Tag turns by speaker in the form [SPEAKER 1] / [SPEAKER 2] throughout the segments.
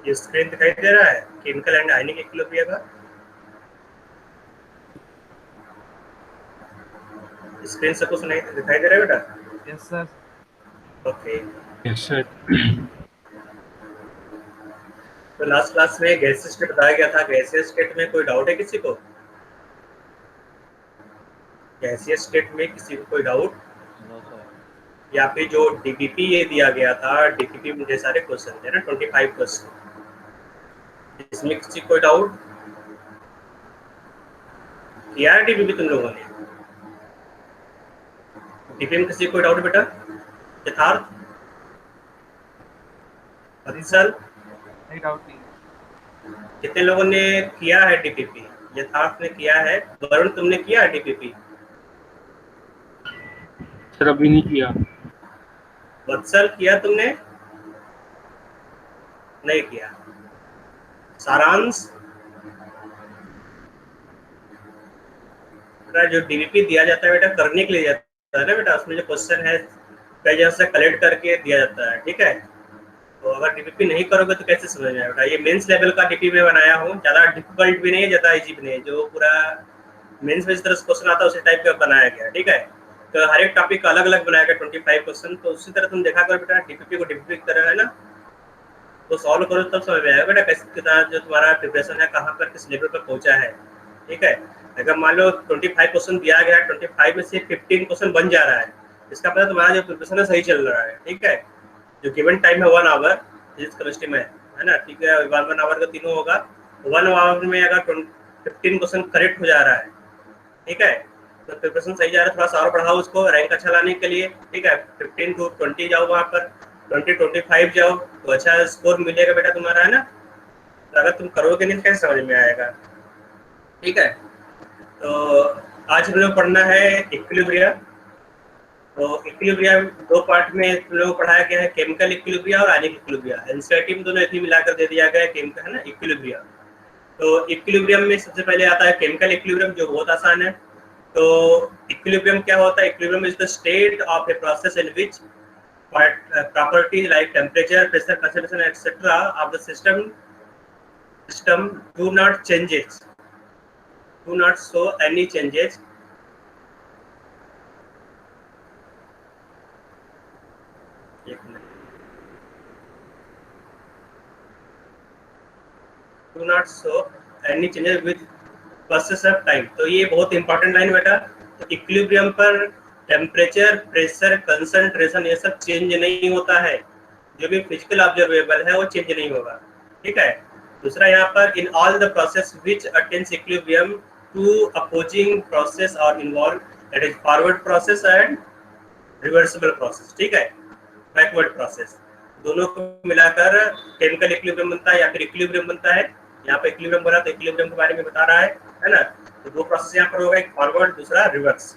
[SPEAKER 1] ये स्क्रीन दिखाई दे रहा है केमिकल एंड आयनिक इक्विलिब्रियम का? स्क्रीन सबको सुनाई दिखाई दे रहा है बेटा?
[SPEAKER 2] Yes sir.
[SPEAKER 1] Okay.
[SPEAKER 3] Yes sir.
[SPEAKER 1] तो लास्ट क्लास में गैसीय स्टेट बताया गया था। गैसीय स्टेट में कोई डाउट है किसी को? गैसीय स्टेट में किसी को कोई डाउट?
[SPEAKER 2] No sir.
[SPEAKER 1] या फिर जो डीपीपी ये दिया गया था, डीपीपी में ढेर सारे क्वेश्चन थे ना, 25 क्वेश्चन। इसमें किसी को कोई डाउट? किया है डीपीपी तुम लोगों ने? डीपीपी में किसी को कोई डाउट बेटा? यथार्थ, हरीशल,
[SPEAKER 2] नहीं डाउट नहीं।
[SPEAKER 1] कितने लोगों ने किया है डीपीपी? यथार्थ ने किया है। वरुण तुमने किया है डीपीपी?
[SPEAKER 3] सर अभी नहीं किया।
[SPEAKER 1] वत्सल किया तुमने? नहीं किया। सारांश, जो डीपीपी दिया जाता है बेटा करने के लिए जाता है ना बेटा, उसमें जो क्वेश्चन है कई जगह से कलेक्ट करके दिया जाता है, ठीक है। तो अगर डीपीपी नहीं करोगे तो कैसे समझ में आएगा बेटा? ये मेंस लेवल का डीपीपी में बनाया हूँ, ज्यादा डिफिकल्ट भी नहीं है, ज्यादा इजी भी नहीं है, जो पूरा मेंस में जिस तरह से क्वेश्चन आता है उसी टाइप का बनाया गया, ठीक है। तो हर एक टॉपिक का अलग अलग बनाया गया 25 क्वेश्चन। तो उसी तरह तुम देखा करो बेटा, डीपीपी को डीपीपी की तरह है ना, तो सॉल्व करो तब समझ में आएगा बेटा कैसे कितना जो तुम्हारा प्रिपरेशन है कहाँ पर किस लेवल पर पहुंचा है, ठीक है। अगर मान लो 25 क्वेश्चन दिया गया है, 25 में से 15 क्वेश्चन बन जा रहा है, इसका मतलब तुम्हारा जो प्रिपरेशन है सही चल रहा है, ठीक है। जो गिवन टाइम है 1 आवर फिजिक्स केमिस्ट्री में, है ना, ठीक है, 1 आवर का तीनों होगा। 1 आवर में अगर 15 क्वेश्चन करेक्ट हो जा रहा है, ठीक है, तो प्रिपरेशन सही जा रहा है। थोड़ा सा और बढ़ाओ उसको रैंक अच्छा लाने के लिए, ठीक है। 15 to 20 जाओ, वहाँ पर 20-25 जाओ, तो अच्छा स्कोर मिलेगा बेटा तुम्हारा, है ना। तो अगर तुम करोगे नहीं तो कैसे समझ में आएगा, ठीक है। तो आज हम लोग पढ़ना है इक्विलिब्रियम। तो इक्विलिब्रियम दो पार्ट में हम लोग पढ़ाया गया है, केमिकल इक्विलिब्रियम और आयनिक इक्विलिब्रियम। एनसीईआरटी में दोनों एक ही मिलाकर दे दिया गया है, केमिकल है ना, इक्विलिब्रियम। तो इक्विलिब्रियम में सबसे पहले आता है केमिकल इक्विलिब्रियम, जो बहुत आसान है। तो इक्विलिब्रियम क्या होता है? Equilibrium is the state of a process in which properties like temperature, pressure, concentration, etc. of the system do not changes, do not show any changes. Do not show any changes with process of time. तो ये बहुत important line बेटा। तो equilibrium पर temperature, pressure, concentration ये सब change नहीं होता है। जो भी फिजिकल ऑब्जर्वेबल है वो चेंज नहीं होगा, ठीक है। दूसरा यहाँ पर in all the process which attains equilibrium two opposing process और involve, that is forward process and reversible process, ठीक है, बैकवर्ड प्रोसेस। दोनों को मिलाकर केमिकल इक्विलिब्रियम बनता है या फिर इक्विलिब्रियम बनता है। यहाँ पे इक्विलिब्रियम बना तो इक्विलिब्रियम के बारे में बता रहा है ना। तो दो प्रोसेस यहाँ पर होगा, एक फॉरवर्ड दूसरा reverse.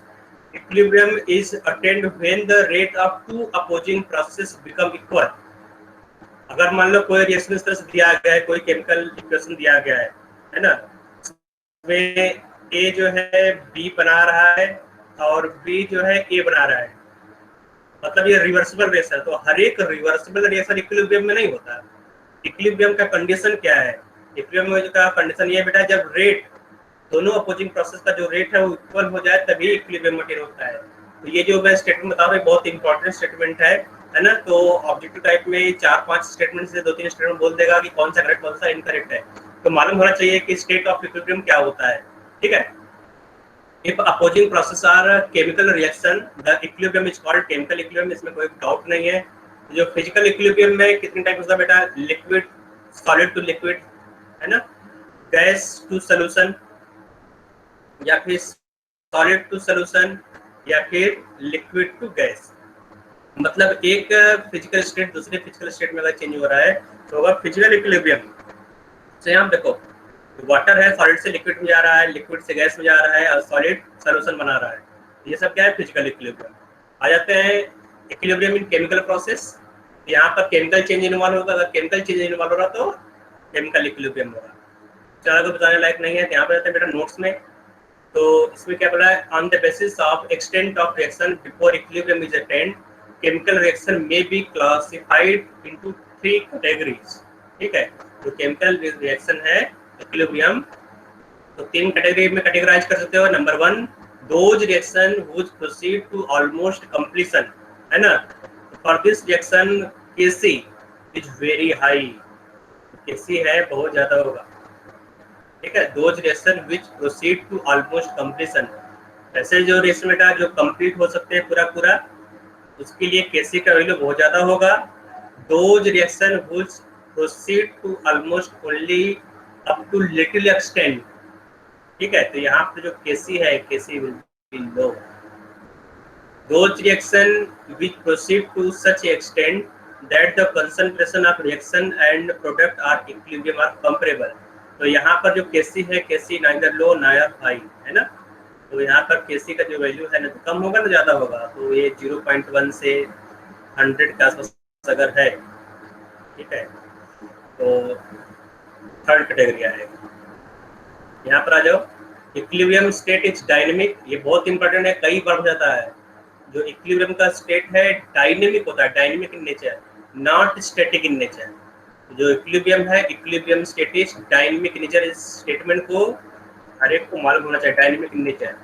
[SPEAKER 1] Equilibrium is attend when the rate of to opposing process become equal. अगर मान लो कोई रिएक्शन इस तरह से दिया गया है, कोई केमिकल इक्वेशन दिया गया है ना, में ए जो है बी बना रहा है और बी जो है ए बना रहा है, मतलब ये रिवर्सिबल रिएक्शन। तो हर एक रिवर्सिबल रिएक्शन इक्विलिब्रियम में नहीं होता। इक्विलिब्रियम का कंडीशन क्या है? इक्विलिब्रियम का कंडीशन ये बेटा, जब रेट दोनों अपोजिंग प्रोसेस का जो रेट है वो इक्वल हो जाए तभी इक्विलिब्रियम मेंटेन होता है। तो ये जो मैं स्टेटमेंट बता रहा हूँ बहुत इंपॉर्टेंट स्टेटमेंट है ना। तो ऑब्जेक्टिव टाइप में 4-5 स्टेटमेंट से 2-3 स्टेटमेंट बोल देगा कि कौन सा करेक्ट कौन सा इनकरेक्ट है। तो मालूम होना चाहिए कि स्टेट ऑफ इक्विलिब्रियम क्या होता है, ठीक है। If opposing process are chemical reaction, the equilibrium is called chemical equilibrium, इसमें कोई डाउट नहीं है। जो फिजिकल इक्विलिब्रियम में कितने टाइप होता है बेटा? लिक्विड, सॉलिड टू लिक्विड, है ना, गैस टू सोल्यूशन, या फिर सॉलिड टू सोल्यूशन, या फिर लिक्विड टू गैस। मतलब एक फिजिकल स्टेट दूसरे फिजिकल स्टेट में अगर चेंज हो रहा है तो होगा फिजिकल इक्विलिब्रियम। तो यहाँ देखो, वाटर है सॉलिड से लिक्विड में जा रहा है, लिक्विड से गैस में जा रहा है और सॉलिड सॉल्यूशन बना रहा है। ये सब क्या है? Physical equilibrium. आ जाते हैं इक्विलिब्रियम इन केमिकल प्रोसेस। यहाँ पर केमिकल चेंज इन्वॉल्व होगा, अगर केमिकल चेंज इन्वॉल्व हो रहा तो केमिकल इक्विलिब्रियम होगा। ज़्यादा को बताने लायक नहीं है, यहाँ पर जाते हैं बेटा नोट्स में। तो इसमें क्या बोला है? On the basis of extent of reaction before equilibrium is attend, chemical reaction में बी क्लासिफाइड इनटू 3 कैटेगरीज, ठीक है। जो केमिकल रिएक्शन है इक्विलिब्रियम, तो 3 कैटेगरी में कैटेगराइज कर सकते हो। Number 1, those reaction which proceed to almost completion, है ना। For this reaction KC is very high, KC है बहुत ज्यादा होगा, ठीक है। Those reaction which proceed to almost completion, ऐसे जो रिएक्शन बेटा जो कंप्लीट हो सकते हैं पूरा पूरा, उसके लिए केसी का वैल्यू बहुत ज्यादा होगा। Those reaction which proceed to almost only up to little extent, ठीक है। तो यहाँ पे जो केसी है, KC will be low. Those reaction which proceed to such extent that the concentration of reaction and product are equilibrium are comparable, तो यहाँ पर जो केसी है, केसी नाइदर लो नायर हाई, है ना। तो यहाँ पर केसी का जो वैल्यू है ना तो कम होगा ना ज्यादा होगा, तो ये 0.1 से 100 के आसपास अगर है, ठीक है, तो थर्ड कैटेगरी आएगा। यहाँ पर आ जाओ, इक्विलिब्रियम स्टेट इज डायनेमिक, ये बहुत इंपॉर्टेंट है, कई बार हो जाता है। जो इक्विलिब्रियम का स्टेट है डायनेमिक होता है, dynamic in nature, not static in nature. जो इक्विलिब्रियम है, equilibrium state is dynamic in nature, इस स्टेटमेंट को हर एक को मालूम होना चाहिए, dynamic in nature.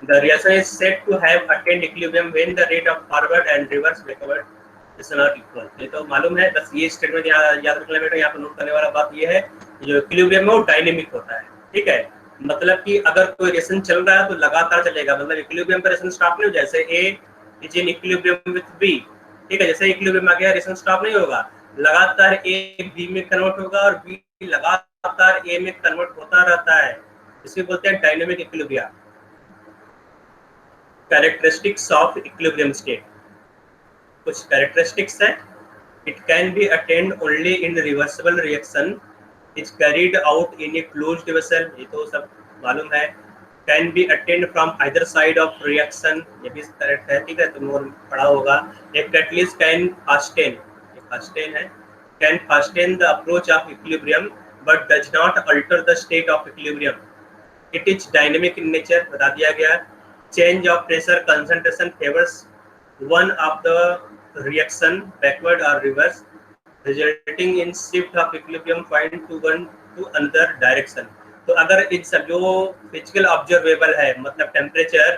[SPEAKER 1] The reaction is said to have attained equilibrium when the rate of forward and reverse backward is not equal. ये तो मालूम है, बस ये स्टेटमेंट याद रखना बेटा। यहाँ पर नोट करने वाला बात ये है, जो इक्विलिब्रियम है वो डायनेमिक होता है, ठीक है। मतलब कि अगर कोई रिएक्शन चल रहा है तो लगातार चलेगा, मतलब इक्विलिब्रियम पर रिएक्शन स्टॉप नहीं हो, जैसे A is in equilibrium with B, ठीक है। जैसे इक्विलिब्रियम आ गया, रिएक्शन स्टॉप नहीं होगा, लगातार ए बी में कन्वर्ट होगा और बी लगातार ए में कन्वर्ट होता रहता है, इसे बोलते हैं dynamic equilibrium. Characteristics of equilibrium state, कुछ कैरेक्टरिस्टिक्स है। It can be attend only in reversible reaction, is carried out in a closed vessel, ये तो सब मालूम है। Can be attend from either side of reaction, ये भी करेक्ट है, ठीक है, तुम और पढ़ा होगा। एक कैटलिस्ट कैन फास्टेन, ये फास्टेन है, can fasten the approach of equilibrium but does not alter the state of equilibrium. It is dynamic in nature, बता दिया गया। Change of pressure concentration favours one of the reaction backward और reverse, resulting in shift of equilibrium point to one to another direction. तो अगर इन सब जो physical observable है, मतलब टेम्परेचर,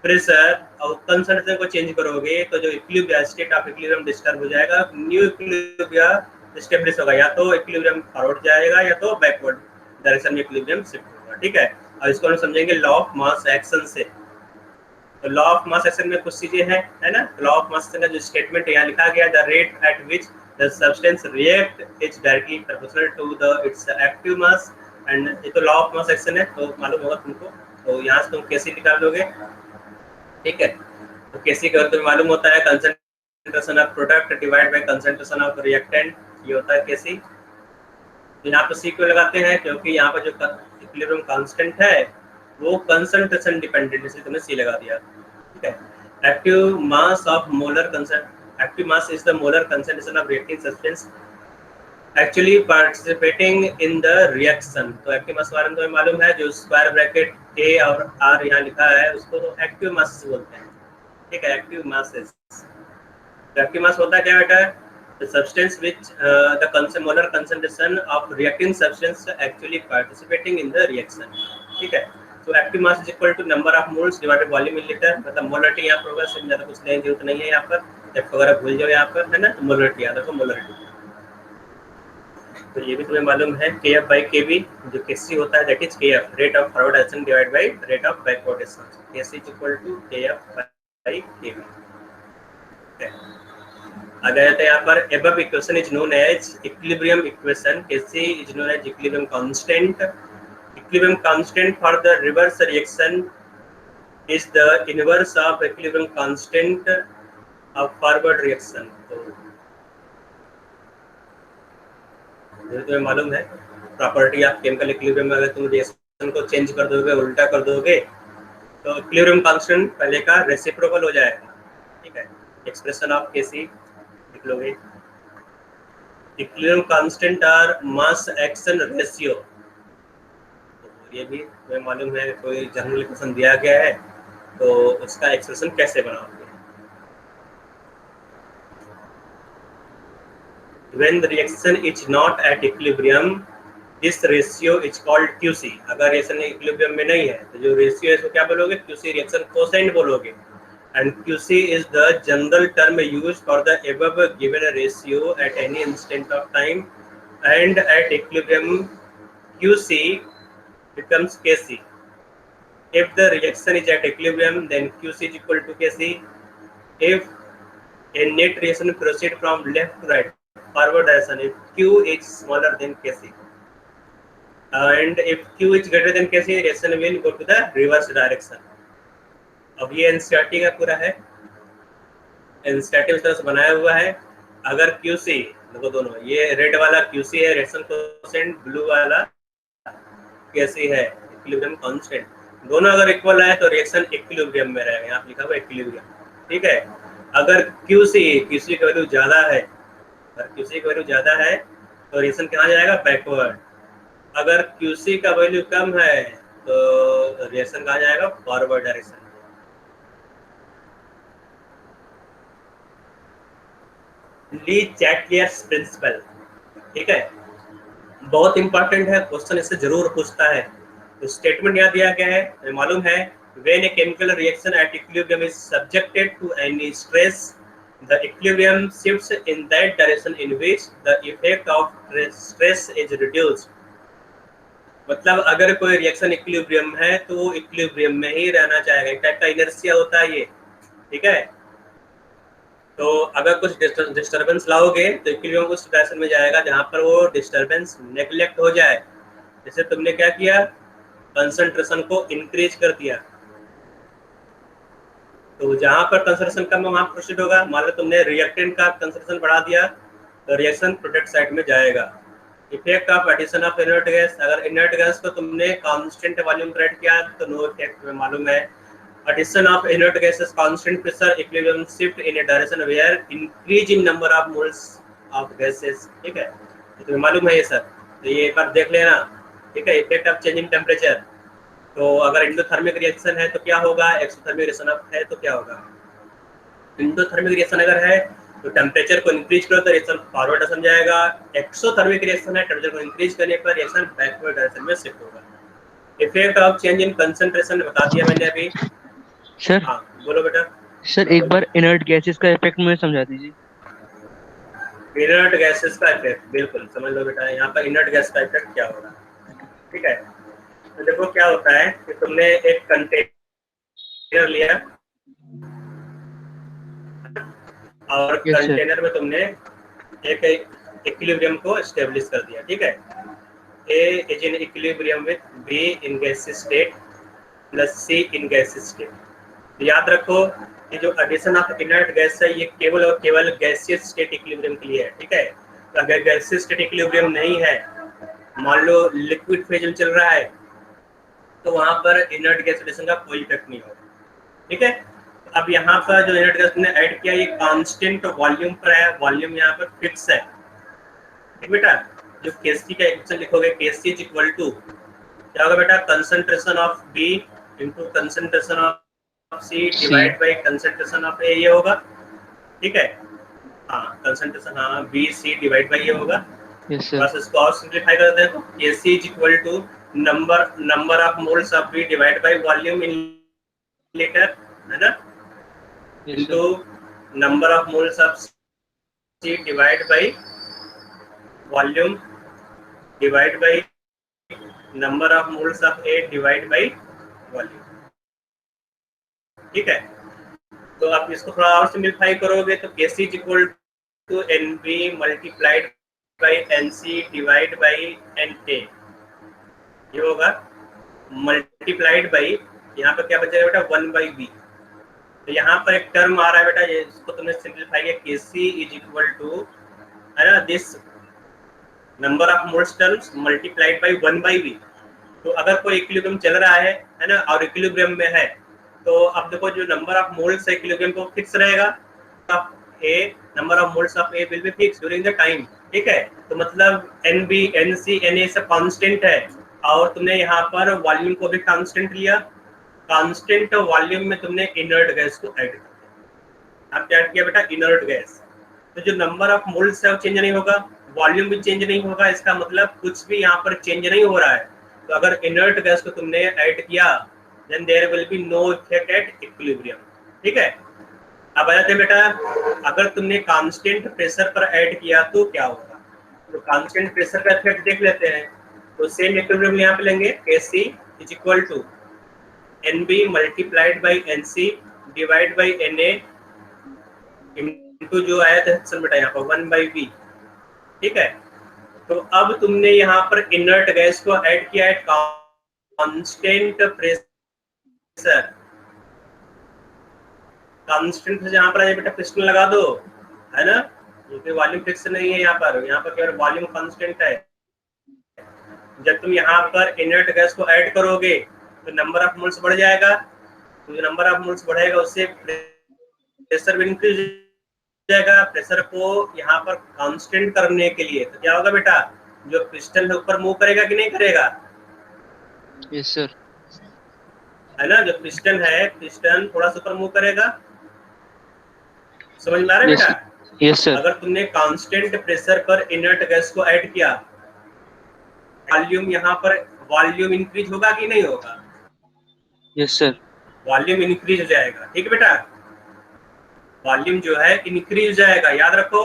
[SPEAKER 1] प्रेशर और कंसंट्रेशन को चेंज करोगे तो जो equilibrium state of equilibrium disturb हो जाएगा, न्यू इक्विलिब्रियम एस्टेब्लिश होगा, या तो इक्विलिब्रियम फॉरवर्ड जाएगा या तो बैकवर्ड डायरेक्शन में इक्विलिब्रियम शिफ्ट होगा, ठीक है। और इसको हम समझेंगे लॉ ऑफ मास एक्शन से। तो लॉ ऑफ मास एक्शन में कुछ चीजें हैं, है ना। लॉ ऑफ मास एक्शन का जो स्टेटमेंट यहाँ लिखा गया, the rate at which the substance react is directly proportional to the its active mass, and ये तो लॉ ऑफ मास एक्शन है, तो मालूम होगा तुमको। तो यहाँ से तुम केसी निकाल दोगे, ठीक है। तो केसी का तुम्हें मालूम होता है concentration of product divide by concentration of reactant, ये होता है केसी। तो यहाँ पर सी क्यों लगाते हैं, क्योंकि यहाँ पर जो इक्विलिब्रियम कांस्टेंट है वो कंसंट्रेशन डिपेंडेंट, इसलिए तुमने सी लगा दिया, ठीक है। Active mass of molar active mass is the molar concentration of reacting substance actually participating in the reaction. तो एक्टिव मास बारे में तुम्हें मालूम है, जो स्क्वायर ब्रैकेट ए और आर यहाँ लिखा है उसको तो एक्टिव मास बोलते हैं, ठीक है। एक्टिव मास एक्टिव मास होता है क्या बेटा, the substance which the molar concentration of reacting substance actually participating in the reaction, ठीक है। तो active mass is equal to number of moles divided volume in litre, मतलब मोलरिटी यहाँ पर होगा, इससे ज्यादा कुछ लेने की जरूरत नहीं है यहाँ पर, एफ वगैरह भूल जाओ यहाँ पर, है ना। तो मोलरिटी याद रखो, मोलरिटी। तो ये भी तुम्हें मालूम है, के एफ बाई के बी, जो केसी होता है that is K F, rate of forward action divide by rate of backward action, KC is equal to K F by K B. आगे जाते हैं यहाँ पर, above equation is known as equilibrium equation, Kc is known as equilibrium constant. Equilibrium constant for the reverse reaction is the inverse of equilibrium constant of forward reaction. तो तुम्हें मालूम है property of chemical equilibrium में, अगर तुम reaction को change कर दोगे, उल्टा कर दोगे, तो इक्विलिब्रियम कांस्टेंट पहले का रेसिप्रोकल हो जाएगा, ठीक है। एक्सप्रेशन ऑफ Kc लिख लोगे, इक्विलिब्रियम कांस्टेंट और मास एक्शन रेशियो, तो ये भी तुम्हें मालूम है, कोई जनरल इक्वेशन दिया गया है तो उसका एक्सप्रेशन कैसे बनाओगे। when the reaction is not at equilibrium, this ratio is called QC. अगर रिएक्शन इक्विलिब्रियम में नहीं है तो जो रेशियो है इसको क्या बोलोगे? QC रिएक्शन कोसेंट बोलोगे. And QC is the general term used for the above given ratio at any instant of time, and at equilibrium QC becomes Kc. If the reaction is at equilibrium, then QC is equal to Kc. If a net reaction proceed from left to right, forward direction, if Q is smaller than Kc, and if Q is greater than Kc, reaction will go to the reverse direction. अब ये NCERT का पूरा है, NCERT इस तरह से बनाया हुआ है. अगर QC देखो दोनों, ये रेड वाला QC है रिएक्शन कोएफिशिएंट, ब्लू वाला Kc है इक्विलिब्रियम कांस्टेंट. दोनों अगर इक्वल है तो रिएक्शन इक्विलिब्रियम में रहेगा. यहाँ लिखा हुआ इक्विलिब्रियम. ठीक है. अगर QC की वैल्यू ज्यादा है, अगर QC की वैल्यू ज्यादा है तो रिएक्शन कहाँ जाएगा? बैकवर्ड. अगर QC का वैल्यू कम है तो रिएक्शन कहाँ जाएगा? Forward direction. Le Chatelier's principle. ठीक है, बहुत इंपॉर्टेंट है, क्वेश्चन इससे जरूर पूछता है. तो स्टेटमेंट यहाँ दिया गया है, मालूम है, when a chemical reaction at equilibrium is subjected to any stress, the equilibrium shifts in that direction in which the effect of stress is reduced. मतलब अगर कोई रिएक्शन इक्विलिब्रियम है तो इक्विलिब्रियम में ही रहना चाहेगा. एक टाइप का इनर्शिया होता है ये. ठीक है. तो अगर कुछ डिस्टर्बेंस लाओगे तो इक्विलिब्रियम उस डायरेक्शन में जाएगा जहां पर वो डिस्टर्बेंस नेग्लेक्ट हो जाए. जैसे तुमने क्या किया? कंसंट्रेशन को इंक्रीज कर दिया, तो जहां पर कंसंट्रेशन कम है वहां प्रोसीड होगा. मान लो तुमने रिएक्टेंट का कंसंट्रेशन बढ़ा दिया तो रिएक्शन प्रोडक्ट साइड में जाएगा. Effect of addition of inert gas, अगर इनर्ट गैस को तुमने कांस्टेंट वॉल्यूम पर ऐड किया तो नो इफेक्ट. में मालूम है, addition of inert gases, constant pressure, equilibrium shift in a direction where increase in number of moles of gases. ठीक है, तो तुम्हें मालूम है ये सर, तो ये एक बार देख लेना. ठीक है. इफेक्ट ऑफ चेंजिंग टेम्परेचर, तो अगर इंडोथर्मिक रिएक्शन है तो क्या होगा? एक्सोथर्मिक रिएक्शन है तो क्या होगा? इंडोथर्मिक रिएक्शन अगर है तो टेम्परेचर को इंक्रीज करो तो रिएक्शन फॉरवर्ड डायरेक्शन जाएगा. एक्सोथर्मिक रिएक्शन है, टेम्परेचर को इंक्रीज करने पर रिएक्शन बैकवर्ड डायरेक्शन में शिफ्ट होगा. Effect of change in concentration बता दिया मैंने अभी.
[SPEAKER 4] सर.
[SPEAKER 1] हाँ बोलो बेटा.
[SPEAKER 4] सर एक बार इनर्ट गैसेस का इफेक्ट मुझे समझा दीजिए.
[SPEAKER 1] इनर्ट गैसेस का इफेक्ट बिल्कुल समझ लो बेटा. यहाँ पर इनर्ट गैस का इफेक्ट क्या होगा? ठीक है. तो देखो क्या होता है कि तुमने एक कंटेनर लिया और कंटेनर में तुमने एक इक्विलिब्रियम को एस्टेब्लिश कर दिया. ठीक है. A is in equilibrium with B in gaseous state plus C in gaseous state. याद रखो कि जो एडिशन ऑफ इनर्ट गैस है ये केवल और केवल गैसियस स्टेट इक्विलिब्रियम के लिए है. ठीक है. अगर गैसियस स्टेट इक्विलिब्रियम नहीं है, मान लो लिक्विड फेज में चल रहा है, तो वहां पर इनर्ट गैस एडिशन का कोई इफेक्ट नहीं होगा. ठीक है. अब यहाँ पर जो इनर्ट गैस ने ऐड किया ये कांस्टेंट वॉल्यूम पर है, वॉल्यूम यहाँ पर फिक्स है. ठीक बेटा. जो Kc का इक्वेशन लिखोगे, Kc इज इक्वल टू क्या होगा बेटा? Concentration of B into concentration of C divide bye concentration of A, ये होगा. ठीक है. हाँ कंसंट्रेशन, हाँ BC डिवाइड बाय ये होगा.
[SPEAKER 4] Yes sir.
[SPEAKER 1] बस इसको और सिंपलीफाई कर देते हैं तो Kc is equal to number of moles of B divide by volume in litre, है ना, into number of moles of C divide by volume divide by number of moles of A divide by volume. ठीक है. तो आप इसको थोड़ा और simplify करोगे तो Kc is equal to Nb multiplied by Nc divide by Na, ये होगा मल्टीप्लाइड बाय यहाँ पर क्या बचेगा बेटा? 1/b. तो यहाँ पर एक टर्म आ रहा है बेटा, ये इसको तुमने सिंपलीफाई किया. Kc इज इक्वल टू, है ना, this number of moles terms multiplied by 1/b. तो अगर कोई इक्विलिब्रियम चल रहा है ना, और इक्विलिब्रियम में है, तो अब देखो जो नंबर ऑफ मोल्स है इक्विलिब्रियम को फिक्स रहेगा. A number of moles of A will be fix during the time. ठीक है. तो मतलब Nb Nc Na सब कांस्टेंट है, और तुमने यहाँ पर वॉल्यूम को भी कांस्टेंट लिया. कांस्टेंट वॉल्यूम में तुमने इनर्ट गैस को ऐड कर दिया. आप क्या ऐड किया बेटा? Inert gas. तो जो नंबर ऑफ मोल्स है वो चेंज नहीं होगा, वॉल्यूम भी चेंज नहीं होगा, इसका मतलब कुछ भी यहाँ पर चेंज नहीं हो रहा है। तो अगर इनर्ट गैस को तुमने ऐड किया then there will be no effect at equilibrium. ठीक है, अब आ जाते हैं बेटा, अगर तुमने कांस्टेंट प्रेशर पर ऐड किया तो क्या होगा। तो कांस्टेंट प्रेशर का इफेक्ट देख लेते हैं। तो सेम इक्विलिब्रियम यहाँ पे लेंगे, Kc is equal to Nb multiplied by Nc divide by Na into जो आया था सेक्शन बेटा यहाँ पर 1/V। ठीक है, तो अब तुमने यहाँ पर इनर्ट गैस को ऐड किया है कांस्टेंट प्रेशर। कांस्टेंट से यहाँ पर बेटा पिस्टन लगा दो, है ना, क्योंकि वॉल्यूम फिक्स नहीं है यहाँ पर केवल वॉल्यूम कांस्टेंट है। जब तुम यहाँ पर इनर्ट गैस को ऐड करोगे तो नंबर ऑफ मोल्स बढ़ जाएगा, तो जो नंबर ऑफ मोल्स बढ़ेगा उससे प्रेशर भी इंक्रीज हो जाएगा। प्रेशर को यहाँ पर कांस्टेंट करने के लिए तो क्या होगा बेटा, जो पिस्टन है ऊपर मूव करेगा कि नहीं करेगा।
[SPEAKER 4] Yes sir.
[SPEAKER 1] है ना, जो पिस्टन है पिस्टन थोड़ा सा ऊपर मूव करेगा। समझ में आ रहा है बेटा।
[SPEAKER 4] Yes sir.
[SPEAKER 1] अगर तुमने कांस्टेंट प्रेशर पर इनर्ट गैस को ऐड किया, वॉल्यूम यहाँ पर वॉल्यूम इंक्रीज होगा कि नहीं होगा।
[SPEAKER 4] Yes sir.
[SPEAKER 1] वॉल्यूम इंक्रीज हो जाएगा। ठीक है बेटा, वॉल्यूम जो है इंक्रीज हो जाएगा। याद रखो,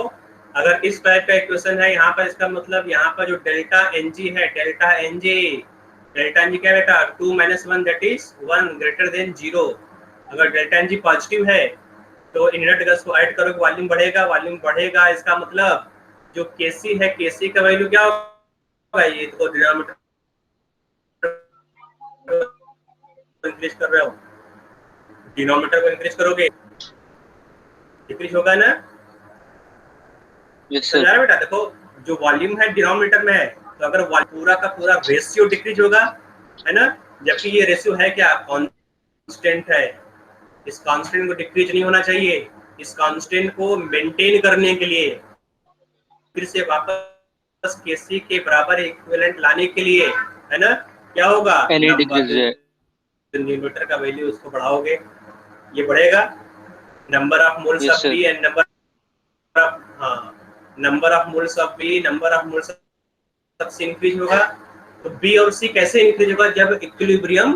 [SPEAKER 1] अगर इस टाइप का इक्वेशन है यहाँ पर, इसका मतलब यहाँ पर जो डेल्टा एनजी है, डेल्टा एनजी क्या बेटा, 2 - 1 दैट इज 1 ग्रेटर देन 0। अगर डेल्टा एनजी पॉजिटिव है तो इनर्ट गैस को ऐड करोगे, वॉल्यूम बढ़ेगा। इसका मतलब जो केसी है, केसी का वैल्यू क्या होगा, ये तो डिनोमिनेटर इंक्रीज कर रहे हो, डिनोमिनेटर को इंक्रीज करोगे डिक्रीज होगा ना।
[SPEAKER 4] Yes sir.
[SPEAKER 1] बेटा देखो, जो वॉल्यूम है डिनोमिनेटर में है, तो अगर पूरा का पूरा रेशियो डिक्रीज होगा, है ना, जबकि ये रेशियो है क्या, कांस्टेंट है। इस कांस्टेंट को डिक्रीज नहीं होना चाहिए। इस कांस्टेंट को मेंटेन करने के लिए, फिर से वापस केसी के बराबर इक्विवेलेंट लाने के लिए, है ना, क्या होगा, डिनोमिनेटर का वैल्यू उसको बढ़ाओगे, ये बढ़ेगा। Number of moles of B and number of moles of B, number of moles of C increase होगा। तो बी और सी कैसे इंक्रीज होगा, जब इक्विलिब्रियम,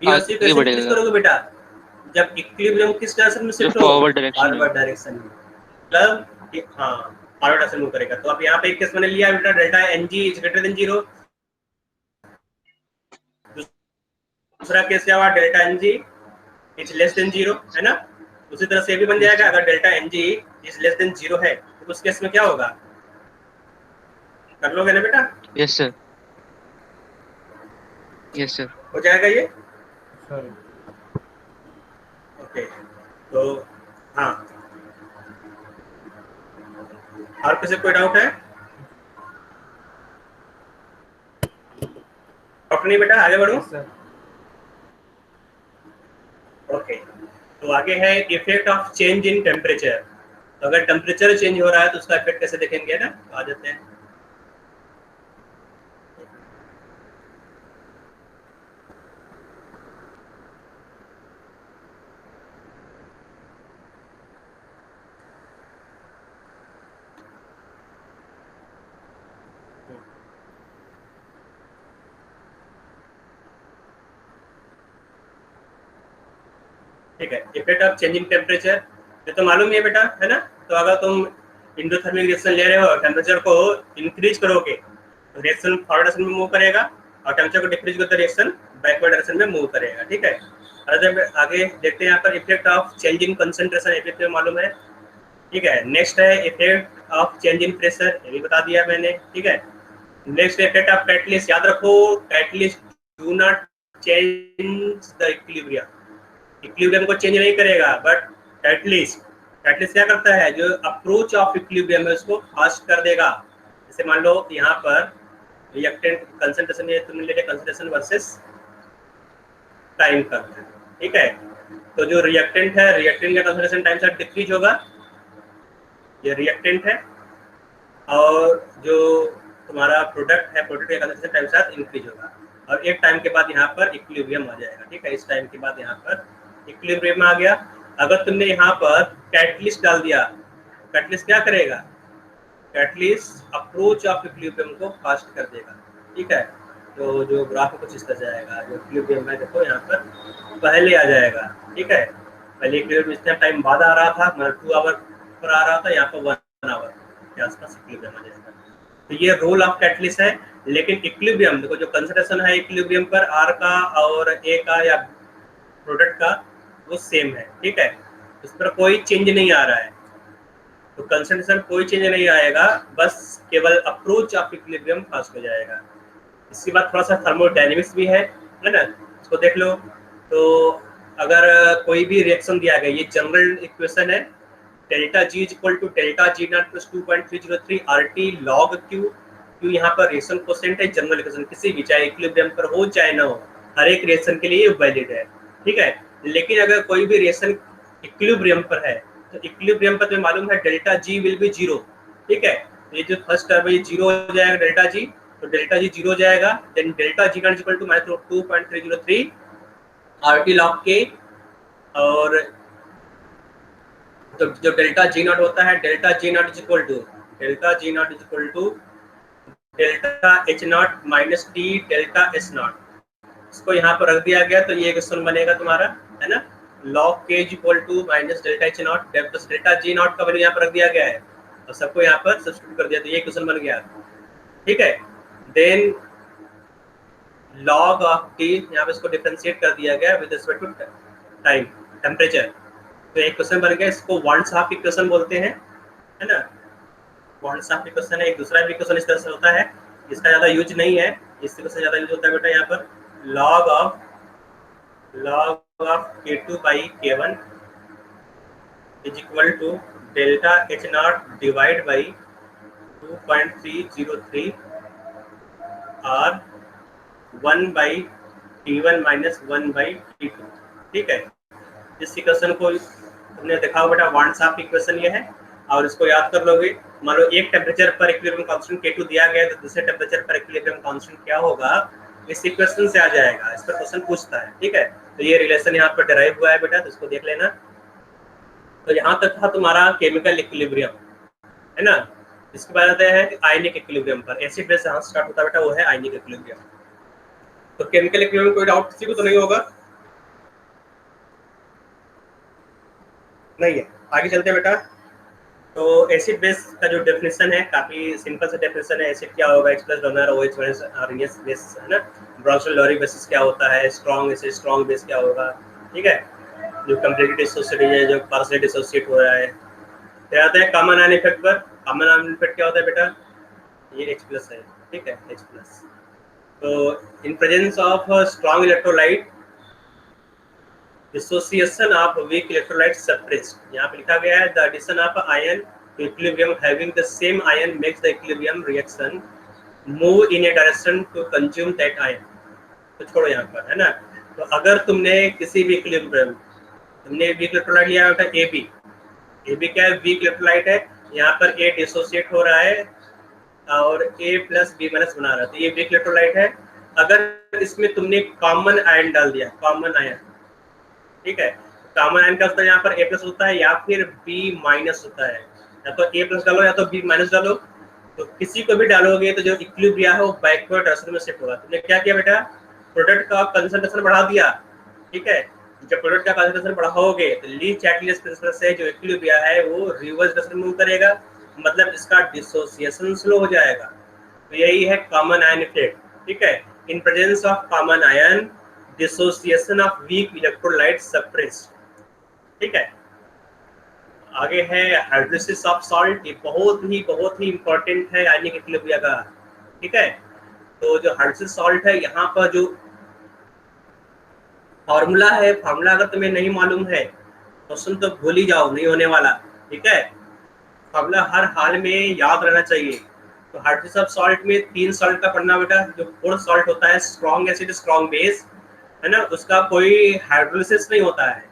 [SPEAKER 1] बी और सी कैसे इंक्रीज करोगे बेटा, जब इक्विलिब्रियम किस डायरेक्शन में शिफ्ट हो, फॉरवर्ड डायरेक्शन में, मतलब फॉरवर्ड डायरेक्शन में करेगा। तो अब यहाँ पे एक केस मैंने लिया बेटा, delta NG is greater than 0। दूसरा केस क्या हुआ, delta NG is less than 0, है ना। उसी तरह से ये भी बन जाएगा, अगर delta NG is less than 0 है तो उस केस में क्या होगा, कर लोगे ना बेटा।
[SPEAKER 4] Yes sir. यस सर,
[SPEAKER 1] हो जाएगा ये।
[SPEAKER 2] सर
[SPEAKER 1] ओके, तो हाँ, और किसी कोई डाउट है। अपनी बेटा आगे बढ़ो।
[SPEAKER 2] सर
[SPEAKER 1] ओके, तो आगे है effect of change in temperature. तो अगर टेम्परेचर चेंज हो रहा है तो उसका इफेक्ट कैसे देखेंगे ना, आ जाते हैं। ठीक है, इफेक्ट ऑफ चेंजिंग टेम्परेचर, ये तो मालूम है बेटा, है ना। तो अगर तुम इंडोथर्मिक रिएक्शन ले रहे हो, टेम्परेचर को इंक्रीज करोगे तो रिएक्शन फॉरवर्ड डायरेक्शन में मूव करेगा, और टेम्परेचर को डिक्रीज करते रिएक्शन बैकवर्ड डायरेक्शन में मूव करेगा। ठीक है, आगे देखते हैं यहाँ पर effect of change in concentration, effect मालूम है। ठीक है, नेक्स्ट है effect of change in pressure, ये भी बता दिया मैंने। ठीक है, नेक्स्ट इफेक्ट ऑफ कैटलिस्ट, याद रखो catalyst do not change the equilibrium, equilibrium को चेंज नहीं करेगा, बट कैटलिस्ट क्या करता है, जो अप्रोच ऑफ इक्विलिब्रियम है उसको फास्ट कर देगा। जैसे मान लो यहाँ पर रिएक्टेंट कंसंट्रेशन, ये तुमने ले लिया कंसंट्रेशन वर्सेस टाइम करते हैं। ठीक है, तो जो रिएक्टेंट है, रिएक्टेंट का कंसंट्रेशन टाइम साथ डिक्रीज होगा, ये रिएक्टेंट है, और जो तुम्हारा प्रोडक्ट है, प्रोडक्ट का कंसंट्रेशन टाइम साथ इंक्रीज होगा, और एक टाइम के बाद यहाँ पर इक्विलिब्रियम आ जाएगा। ठीक है, इस टाइम के बाद यहाँ पर इक्विलिब्रियम आ गया। अगर तुमने यहाँ पर कैटलिस्ट डाल दिया, कैटलिस्ट क्या करेगा, कैटलिस्ट अप्रोच ऑफ इक्विलिब्रियम को फास्ट कर देगा। ठीक है, तो जो ग्राफ कुछ इस तरह जाएगा, जो इक्विलिब्रियम है देखो यहाँ पर पहले आ जाएगा। ठीक है, पहले इक्विलिब्रियम इतना टाइम बाद आ रहा था, मतलब 2 आवर पर आ रहा था, यहाँ पर 1 आवर के आसपास इक्विलिब्रियम आ जाएगा। तो ये रोल ऑफ कैटलिस्ट है। लेकिन इक्विलिब्रियम देखो, जो कंसंट्रेशन है इक्विलिब्रियम पर आर का और ए का या प्रोडक्ट का वो सेम है। ठीक है, इस पर कोई चेंज नहीं आ रहा है, तो कंसंट्रेशन कोई चेंज नहीं आएगा, बस केवल अप्रोच ऑफ इक्विलिब्रियम फास्ट हो जाएगा। इसके बाद थोड़ा सा थर्मोडायनेमिक्स भी है ना, इसको देख लो। तो अगर कोई भी रिएक्शन दिया गया, ये जनरल इक्वेशन है, delta G is equal to delta G not plus 2.303 RT log Q। Q यहाँ पर रिएक्शन कोसेंट है, जनरल इक्वेशन किसी भी, चाहे इक्विलिब्रियम पर हो चाहे ना हो, हर एक रिएक्शन के लिए वैलिड है। ठीक है, लेकिन अगर कोई भी रिएक्शन इक्विलिब्रियम पर है तो इक्विलिब्रियम पर तो मालूम है डेल्टा जी विल बी 0। ठीक है, ये जो फर्स्ट टर्म है ये 0 हो जाएगा डेल्टा जी, तो डेल्टा जी 0 हो जाएगा, then delta G not equal to -2.303 RT log K। और तो जो डेल्टा जी नॉट होता है, delta G not is equal to delta H not minus T delta S not. इसको यहाँ पर रख दिया गया, तो ये क्वेश्चन बनेगा तुम्हारा, है ना, log K is equal to minus delta H not plus delta G not का वैल्यू यहाँ पर रख दिया गया है और सबको यहाँ पर सब्स्टिट्यूट कर दिया, तो ये क्वेश्चन बन गया। ठीक है, देन log ऑफ टी यहाँ पे इसको डिफरेंशिएट कर दिया गया with respect to time temperature, तो एक क्वेश्चन बन गया। इसको वार्नशाफ इक्वेशन बोलते हैं, है ना, वार्नशाफ इक्वेशन है। एक दूसरा भी इक्वेशन इस तरह से होता है, इसका ज्यादा यूज नहीं है, इससे क्वेश्चन ज्यादा यूज होता है बेटा यहाँ पर log of K2 by K1 is equal to delta H not divide by 2.303 R 1 by T1 minus 1 by T2। ठीक है, इस इक्वेशन को तुमने देखा होगा बेटा, वार्नशाफ इक्वेशन ये है, और इसको याद कर लोगे। मान लो एक टेम्परेचर पर इक्विलिब्रियम कांस्टेंट K2 दिया गया है, तो दूसरे टेम्परेचर पर इक्विलिब्रियम कांस्टेंट क्या होगा, इस इक्वेशन से आ जाएगा, इस पर क्वेश्चन पूछता है। ठीक है, तो ये रिलेशन यहाँ पर डिराइव हुआ है बेटा, तो इसको देख लेना। तो यहाँ तक था तुम्हारा केमिकल इक्विलिब्रियम, है ना। इसके बाद आते हैं आयनिक इक्विलिब्रियम पर। एसिड बेस यहाँ स्टार्ट होता है बेटा, वो है आयनिक इक्विलिब्रियम। तो केमिकल इक्विलिब्रियम कोई डाउट किसी को तो नहीं होगा, नहीं है। आगे चलते हैं बेटा। तो एसिड बेस का जो डेफिनेशन है काफी सिंपल सा डेफिनेशन है। एसिड क्या होगा, H plus donor OH minus ReS base, है ना। ब्राउन-लोरी बेसिस क्या होता है, स्ट्रॉन्ग एसिड स्ट्रॉन्ग बेस क्या होगा। ठीक है, जो कंप्लीटली डिसोसिएट है, जो पार्शियली डिसोसिएट हो रहा है। फिर आते हैं कॉमन आयन इफेक्ट पर। कॉमन आयन इफेक्ट क्या होता है बेटा, ये H प्लस है। ठीक है, H प्लस। तो in presence of strong electrolyte dissociation of weak electrolyte suppressed। यहाँ पे लिखा गया है the addition of ion to equilibrium having the same ion makes the equilibrium reaction move in a direction to consume that ion। तो छोड़ो यहाँ पर, है ना। तो अगर तुमने किसी भी इक्विलिब्रियम, तुमने वीक इलेक्ट्रोलाइट लिया होता है AB क्या है, वीक इलेक्ट्रोलाइट है। यहाँ पर A डिसोसिएट हो रहा है और A प्लस B माइनस बना रहा है, तो ये वीक इलेक्ट्रोलाइट है। अगर इसमें तुमने कॉमन आयन डाल दिया, कॉमन आयन, ठीक है, कॉमन आयन का यहाँ पर A प्लस होता है या फिर B माइनस होता है, या तो A प्लस डालो या तो B माइनस डालो। तो किसी को भी डालोगे तो जो इक्विलिब्रिया है वो बैकवर्ड डायरेक्शन में शिफ्ट होगा। तुमने क्या किया बेटा, प्रोडक्ट का कंसंट्रेशन बढ़ा दिया। ठीक है, जब प्रोडक्ट का कंसंट्रेशन बढ़ाओगे तो ली-चाटलियस प्रिंसिपल से जो इक्विलिब्रिया है वो रिवर्स डायरेक्शन में मूव करेगा, मतलब इसका डिसोसिएशन स्लो हो जाएगा। तो यही है कॉमन आयन इफेक्ट। ठीक है, in presence of common ion dissociation of weak electrolyte suppressed. ठीक है, आगे है हाइड्रोलिसिस ऑफ सॉल्ट। ये बहुत ही इंपॉर्टेंट है आयनिक इक्विलिब्रिया का। ठीक है, तो जो हाइड्रोलिसिस सॉल्ट है, यहाँ पर जो फॉर्मूला है, फॉर्मूला अगर तुम्हें नहीं मालूम है क्वेश्चन तो भूल ही जाओ, नहीं होने वाला। ठीक है, फॉर्मूला हर हाल में याद रहना चाहिए। तो हाइड्रोलिसिस ऑफ सॉल्ट में 3 सॉल्ट का पढ़ना बेटा। जो 4th सॉल्ट होता है स्ट्रॉन्ग एसिड स्ट्रॉन्ग बेस, है ना, उसका कोई हाइड्रोलिसिस नहीं होता है।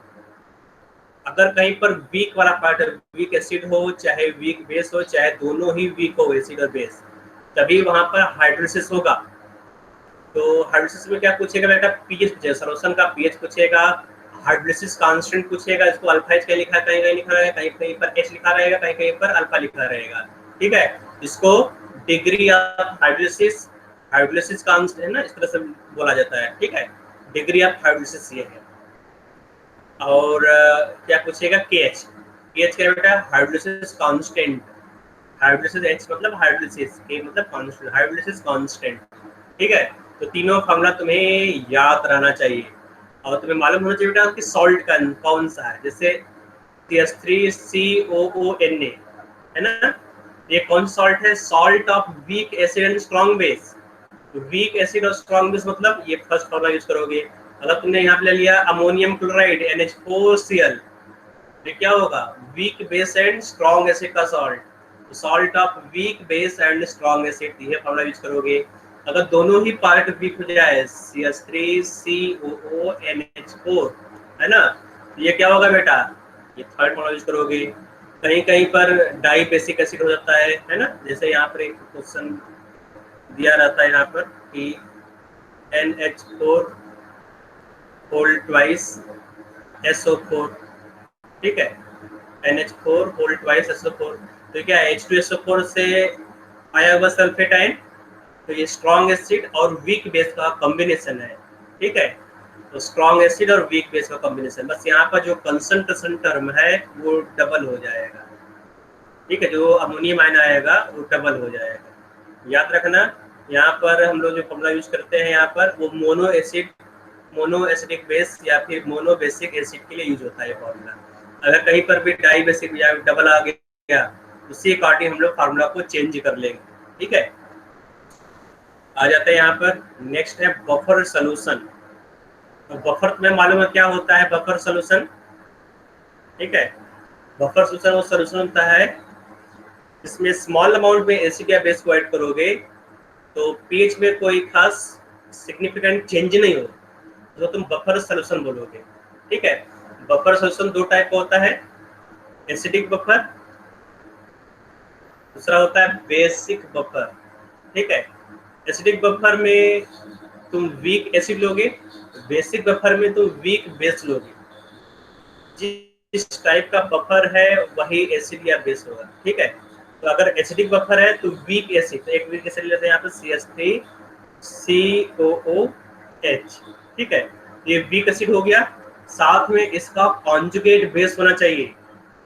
[SPEAKER 1] अगर कहीं पर वीक वाला पार्ट है, वीक एसिड हो चाहे वीक बेस हो, चाहे दोनों ही वीक हो एसिड और बेस, तभी वहां पर हाइड्रोलिसिस होगा। तो हाइड्रोलिसिस में क्या पूछेगा बेटा, पीएच पूछेगा, सॉल्यूशन का पीएच पूछेगा, हाइड्रोलिसिस कांस्टेंट पूछेगा, इसको अल्फा एच कहीं लिखा है, कहीं कहीं लिखा है, कहीं कहीं पर एच लिखा रहेगा, कहीं कहीं पर अल्फा लिखा रहेगा, ठीक है। इसको degree of hydrolysis, hydrolysis constant है ना, इस तरह से बोला जाता है, ठीक है। डिग्री ऑफ हाइड्रोलिसिस ये है। और क्या पूछेगा, के एच, क्या बेटा, हाइड्रोलिसिस कांस्टेंट, हाइड्रोलिसिस एच मतलब हाइड्रोलिसिस, के मतलब कांस्टेंट, हाइड्रोलिसिस कांस्टेंट, ठीक है। तो तीनों फॉर्मूला तुम्हें याद रहना चाहिए और तुम्हें मालूम होना चाहिए बेटा कि सॉल्ट कौन सा है। जैसे CH3COONA है ना, ये कौन सॉल्ट है, salt of weak acid and strong base. Weak acid और स्ट्रॉन्ग बेस मतलब ये फर्स्ट फॉर्मूला यूज करोगे। अगर तुमने यहाँ पे ले लिया अमोनियम क्लोराइड NH4Cl, ये क्या होगा, weak base and strong acid का salt, salt of weak base and strong acid, ये फॉर्मूला यूज करोगे। अगर दोनों ही पार्ट वीक हो जाए, CH3COONH4 है ना, ये क्या होगा बेटा, ये थर्ड फॉर्मूला यूज करोगे। कहीं कहीं पर डाई बेसिक एसिड हो जाता है ना, जैसे यहाँ पर एक क्वेश्चन दिया रहता है यहाँ पर कि NH4 होल ट्वाइस SO4, ठीक है, NH4 होल ट्वाइस SO4, तो क्या H2SO4 से आया हुआ सल्फेट आयन, तो ये स्ट्रॉन्ग एसिड और वीक बेस का कॉम्बिनेशन है, ठीक है। तो स्ट्रॉन्ग एसिड और वीक बेस का कॉम्बिनेशन, बस यहाँ पर जो कंसंट्रेशन टर्म है वो डबल हो जाएगा, ठीक है, जो अमोनियम आयन आएगा वो डबल हो जाएगा। याद रखना, यहाँ पर हम लोग जो फॉर्मूला यूज करते हैं यहाँ पर वो मोनो एसिडिक बेस या फिर मोनो बेसिक एसिड के लिए यूज होता है फॉर्मूला। अगर कहीं पर भी डाई बेसिक या डबल आ गया, उसी अकॉर्डिंग हम लोग फार्मूला को चेंज कर लेंगे, ठीक है। आ जाते हैं यहाँ पर, नेक्स्ट है बफर सोल्यूशन। तो बफर में मालूम है क्या होता है, बफर सोल्यूशन, ठीक है। बफर सोल्यूशन वो सोल्यूशन होता है इसमें स्मॉल अमाउंट में एसिड या बेस को ऐड करोगे तो पीएच में कोई खास सिग्निफिकेंट चेंज नहीं हो, तो तुम बफर सोल्यूशन बोलोगे, ठीक है। बफर सोल्यूशन दो टाइप का होता है, एसिडिक बफर, दूसरा होता है बेसिक बफर, ठीक है। एसिडिक बफर में तुम वीक एसिड लोगे, बेसिक बफर में तुम वीक बेस लोगे। जिस टाइप का बफर है वही एसिड या बेस होगा, ठीक है। तो अगर एसिडिक बफर है तो वीक एसिड, तो एक वीक एसिड लेते हैं यहाँ पे CH3COOH, ठीक है, ये वीक एसिड हो गया, साथ में इसका कॉन्जुगेट बेस होना चाहिए।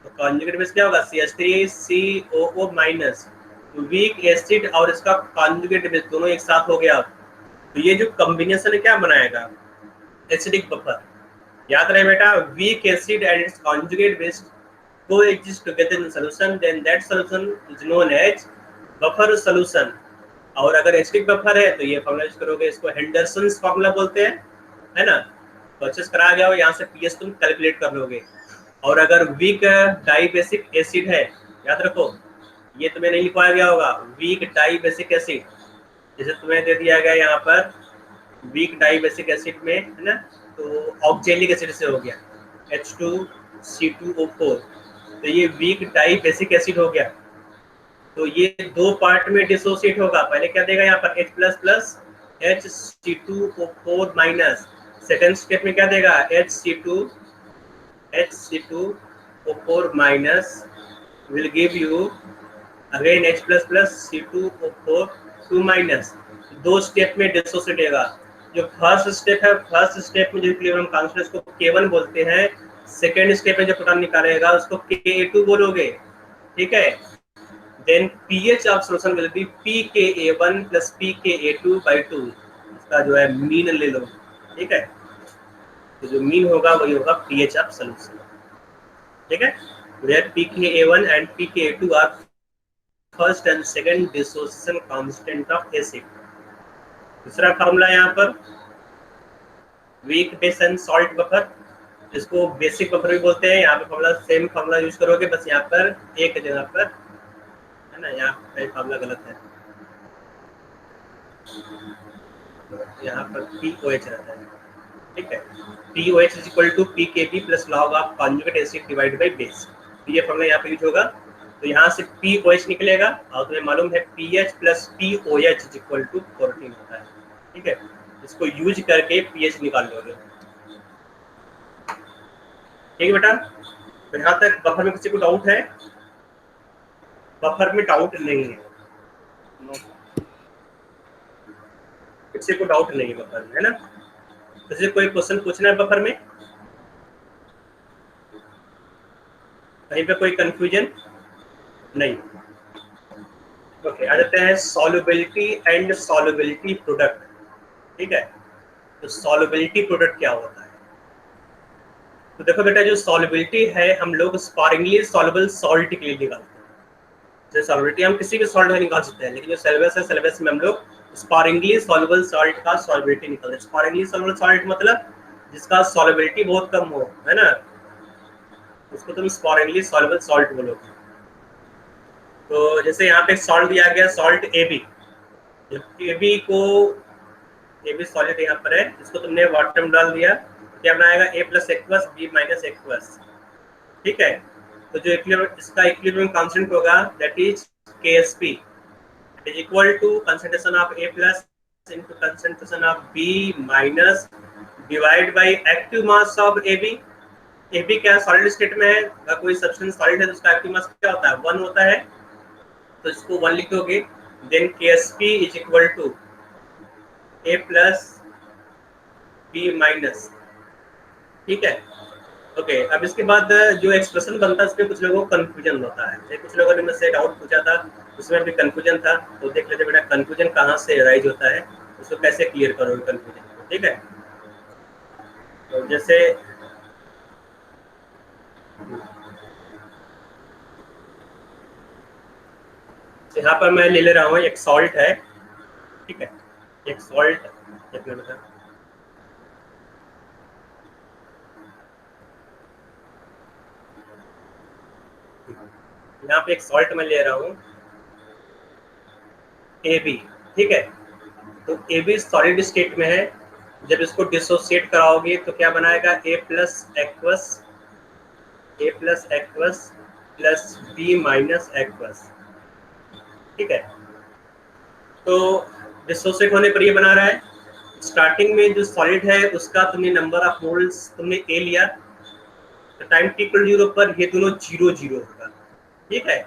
[SPEAKER 1] तो कॉन्जुगेट बेस क्या होगा, CH3COO माइनस, तो वीक एसिड और इसका कॉन्जुगेट बेस दोनों एक साथ हो गया। तो ये जो कॉम्बिनेशन है क्या बनाएगा, एसिडिक बफर। याद रहे बेटा, weak acid and its conjugate base coexist together in solution, then that solution is known as buffer solution। और अगर एसिडिक बफर है तो ये फॉर्मूला यूज करोगे, इसको हेंडरसन्स फॉर्मूला बोलते हैं, है ना। तो अच्छे से करा गया हो, यहाँ से पीएच तुम कैलकुलेट कर लोगे। और अगर वीक डाई बेसिक एसिड है, याद रखो ये तुम्हें नहीं लिखवाया गया होगा, वीक डाई बेसिक एसिड, जैसे तुम्हें दे दिया गया यहाँ पर वीक डाई बेसिक एसिड में, है ना, तो ऑक्जेलिक एसिड से हो गया H2C2O4, तो ये वीक डाई बेसिक एसिड हो गया। तो ये दो पार्ट में डिसोसिएट होगा, पहले क्या देगा यहाँ पर H++ माइनस, सेकेंड स्टेप में क्या देगा HC2O4 minus will give you again H++C2O4 2 minus. दो स्टेप में डिसोसिएट होगा। जो फर्स्ट स्टेप है, फर्स्ट स्टेप में जो इक्विलिब्रियम कांस्टेंट उसको K1 बोलते हैं, सेकेंड स्टेप में जो प्रोटॉन निकालेगा उसको Ka2 बोलोगे, ठीक है। Then pH of solution will be pKa1 plus pKa2/2, इसका जो है मीन ले लो, ठीक है। तो जो मीन होगा वही होगा pH ऑफ सॉल्यूशन, ठीक है। where pKa1 and pKa2 are first and second dissociation constant of acid। दूसरा फार्मूला यहाँ पर week base and salt buffer, इसको बेसिक बफर भी बोलते हैं। यहाँ पे फार्मूला सेम फार्मूला यूज करोगे, बस यहाँ पर एक जगह पर है ना, यहाँ पे फार्मूला गलत है, यहाँ पर POH रहता है, ठीक है। POH is equal to PKB plus log of conjugate acid divide by base, ये फार्मूला यहाँ पे यूज होगा। तो यहाँ से POH निकलेगा और तुम्हें मालूम है pH plus POH is equal to 14 होता है, ठीक है। इसको यूज करके pH निकाल लोगे। ठीक है बेटा, तो यहाँ तक बफर में किसी को डाउट है? बफर में डाउट नहीं है, किसी को डाउट नहीं है बफर में, है ना? किसी कोई क्वेश्चन पूछना है बफर में? कहीं पे कोई कंफ्यूजन नहीं? ओके, आ जाते हैं सॉल्युबिलिटी एंड सॉल्युबिलिटी प्रोडक्ट। ठीक है, तो सॉल्युबिलिटी प्रोडक्ट क्या होता है? तो देखो बेटा, जो सॉल्युबिलिटी है हम लोग स्पारिंगली सॉल्युबल सॉल्ट के लिए निकालते हैं। जैसे सॉल्युबिलिटी हम किसी भी सॉल्ट में निकाल सकते हैं, लेकिन जो सिलेबस है, सिलेबस में हम लोग स्पारिंगली सॉल्युबल सॉल्ट का सॉल्युबिलिटी निकालते हैं। स्पारिंगली सॉल्युबल सॉल्ट मतलब जिसका सॉल्युबिलिटी बहुत कम हो, है ना, उसको तुम स्पारिंगली सॉल्युबल सॉल्ट बोलोगे। तो जैसे यहाँ पे सॉल्ट दिया गया, सॉल्ट AB, AB को, AB सॉलिड यहाँ पर है, इसको तुमने वाटर में डाल दिया, क्या बनाएगा? A + aqueous B - aqueous। ठीक है, तो जो इसका इक्विलिब्रियम कांस्टेंट होगा that is KSP is equal to concentration of A plus into concentration of B minus divide by active mass of AB। AB क्या सॉलिड स्टेट में है? अगर कोई सब्सटेंस सॉलिड है तो उसका एक्टिव मास क्या होता है? 1 होता है, तो इसको 1 लिखोगे। Then KSP is equal to A plus B minus. ठीक है, ओके। अब इसके बाद जो एक्सप्रेशन बनता है उसमें कुछ लोगों को कंफ्यूजन होता है। कुछ लोगों ने मुझसे डाउट पूछा था, उसमें भी कंफ्यूजन था, तो देख लेते बेटा कंफ्यूजन कहाँ से राइज होता है, उसको कैसे क्लियर करोगे कंफ्यूजन को। ठीक है, तो जैसे यहाँ पर मैं ले रहा हूँ, एक सॉल्ट है, ठीक है, एक सॉल्ट, एक मिनट, यहाँ पे एक सॉल्ट मैं ले रहा हूँ AB। ठीक है, तो AB सॉलिड स्टेट में है, जब इसको डिसोसिएट कराओगे तो क्या बनाएगा? A plus aqueous plus B minus aqueous. ठीक है, तो डिसोसिएट होने पर ये बना रहा है। स्टार्टिंग में जो सॉलिड है उसका तुमने नंबर ऑफ मोल्स तुमने A लिया, तो टाइम t=0 पर ये दोनों 0 0 होगा। ठीक है,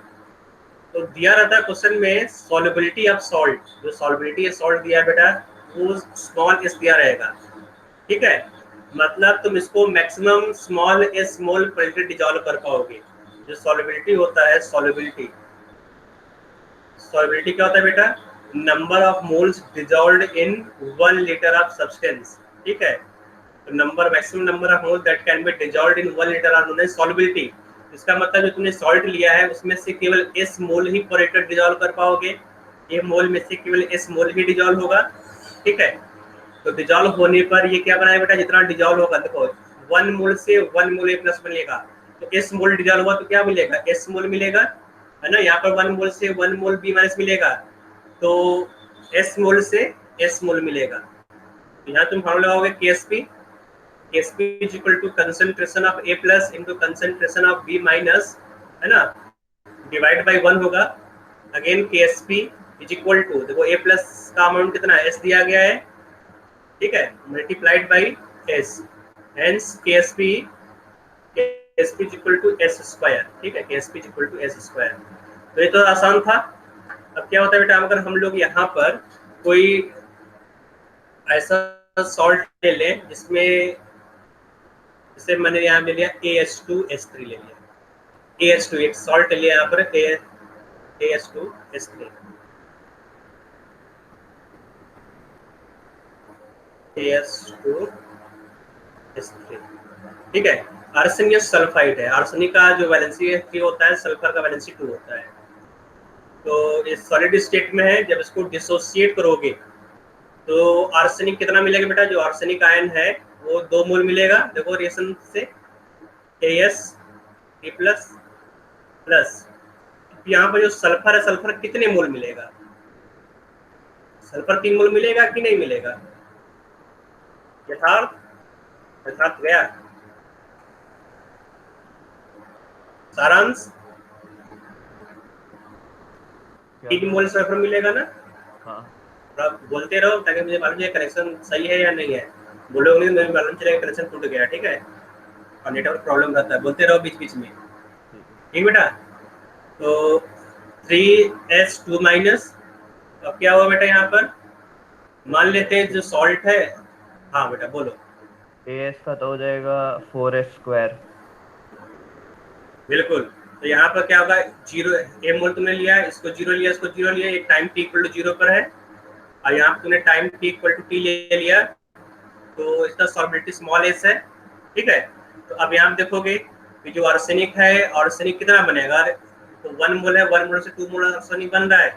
[SPEAKER 1] तो दिया रहता है क्वेश्चन में सॉल्युबिलिटी ऑफ सॉल्ट, जो सॉल्युबिलिटी है सॉल्ट दिया है बेटा वो स्मॉल s दिया रहेगा। ठीक है, मतलब तुम इसको मैक्सिमम स्मॉल s मोल पर लीटर डिसॉल्व कर पाओगे। जो सॉल्युबिलिटी होता है, सॉल्युबिलिटी क्या होता है बेटा? Number of moles dissolved in 1 litre of substance. ठीक है, तो number, maximum number of moles that can be dissolved in 1 litre are known as solubility. इसका मतलब जो तुमने सॉल्ट लिया है उसमें से केवल S मोल ही पर लीटर डिसॉल्व कर पाओगे, A मोल में से केवल S मोल ही डिसॉल्व होगा। ठीक है, तो डिसॉल्व होने पर ये क्या बनाएगा बेटा? जितना डिसॉल्व होगा, देखो 1 मोल से 1 मोल A प्लस मिलेगा, तो S मोल डिसॉल्व हुआ तो क्या मिलेगा? S मोल मिलेगा, है ना। यहाँ पर 1 मोल से 1 मोल B माइनस मिलेगा, तो S मोल से S मोल मिलेगा। तो यहाँ तुम फार्मूला लगाओगे KSP is equal to concentration of A plus into concentration of B minus, है ना, डिवाइड बाय 1 होगा। Again KSP is equal to, देखो A plus का अमाउंट कितना है? S दिया गया है, ठीक है, multiplied by S, hence KSP is equal to S square. ठीक है, KSP is equal to S square. तो ये तो आसान था। अब क्या होता है बेटा, अगर हम लोग यहाँ पर कोई ऐसा सॉल्ट ले लें जिसमें, जैसे मैंने यहाँ ले लिया AH2S3 ले लिया, AH2 एक सॉल्ट लिया यहाँ पर AH2S3, ठीक है। आर्सेनिक सल्फाइड है, आर्सेनिक का जो वैलेंसी 3 होता है, सल्फर का वैलेंसी 2 होता है। तो ये सॉलिड स्टेट में है, जब इसको डिसोसिएट करोगे तो आर्सेनिक कितना मिलेगा बेटा? जो आर्सेनिक आयन है वो 2 मोल मिलेगा। देखो रिएक्शन से AS3 प्लस यहाँ पर जो सल्फर है, सल्फर कितने मोल मिलेगा? सल्फर 3 मोल मिलेगा कि नहीं मिलेगा? यथार्थ गया सारांश, 3 मोल सल्फर मिलेगा ना?
[SPEAKER 2] हाँ,
[SPEAKER 1] आप बोलते रहो ताकि मुझे मालूम है कनेक्शन सही है या नहीं है। बोलोगे नहीं, मुझे मालूम चलेगा कनेक्शन टूट गया। ठीक है, और नेटवर्क प्रॉब्लम रहता है, बोलते रहो बीच बीच में। ठीक बेटा, तो 3s2 माइनस, अब क्या हुआ बेटा यहाँ पर, मान लेते हैं जो सॉल्ट है, हाँ बेटा बोलो।
[SPEAKER 5] AS का तो हो जाएगा 4s स्क्वायर।
[SPEAKER 1] बिल्कुल, तो यहाँ पर क्या होगा, जीरो ए मोल तुमने लिया, इसको जीरो लिया, इसको जीरो लिया, ये time t equal to zero पर है, और यहाँ पर तुमने time t equal to T ले लिया, तो इसका सॉल्बिलिटी स्मॉल एस है। ठीक है, तो अब यहाँ देखोगे कि जो आर्सेनिक है, आर्सेनिक कितना बनेगा, तो 1 मोल है, 1 मोल से 2 मोल आर्सेनिक बन रहा है,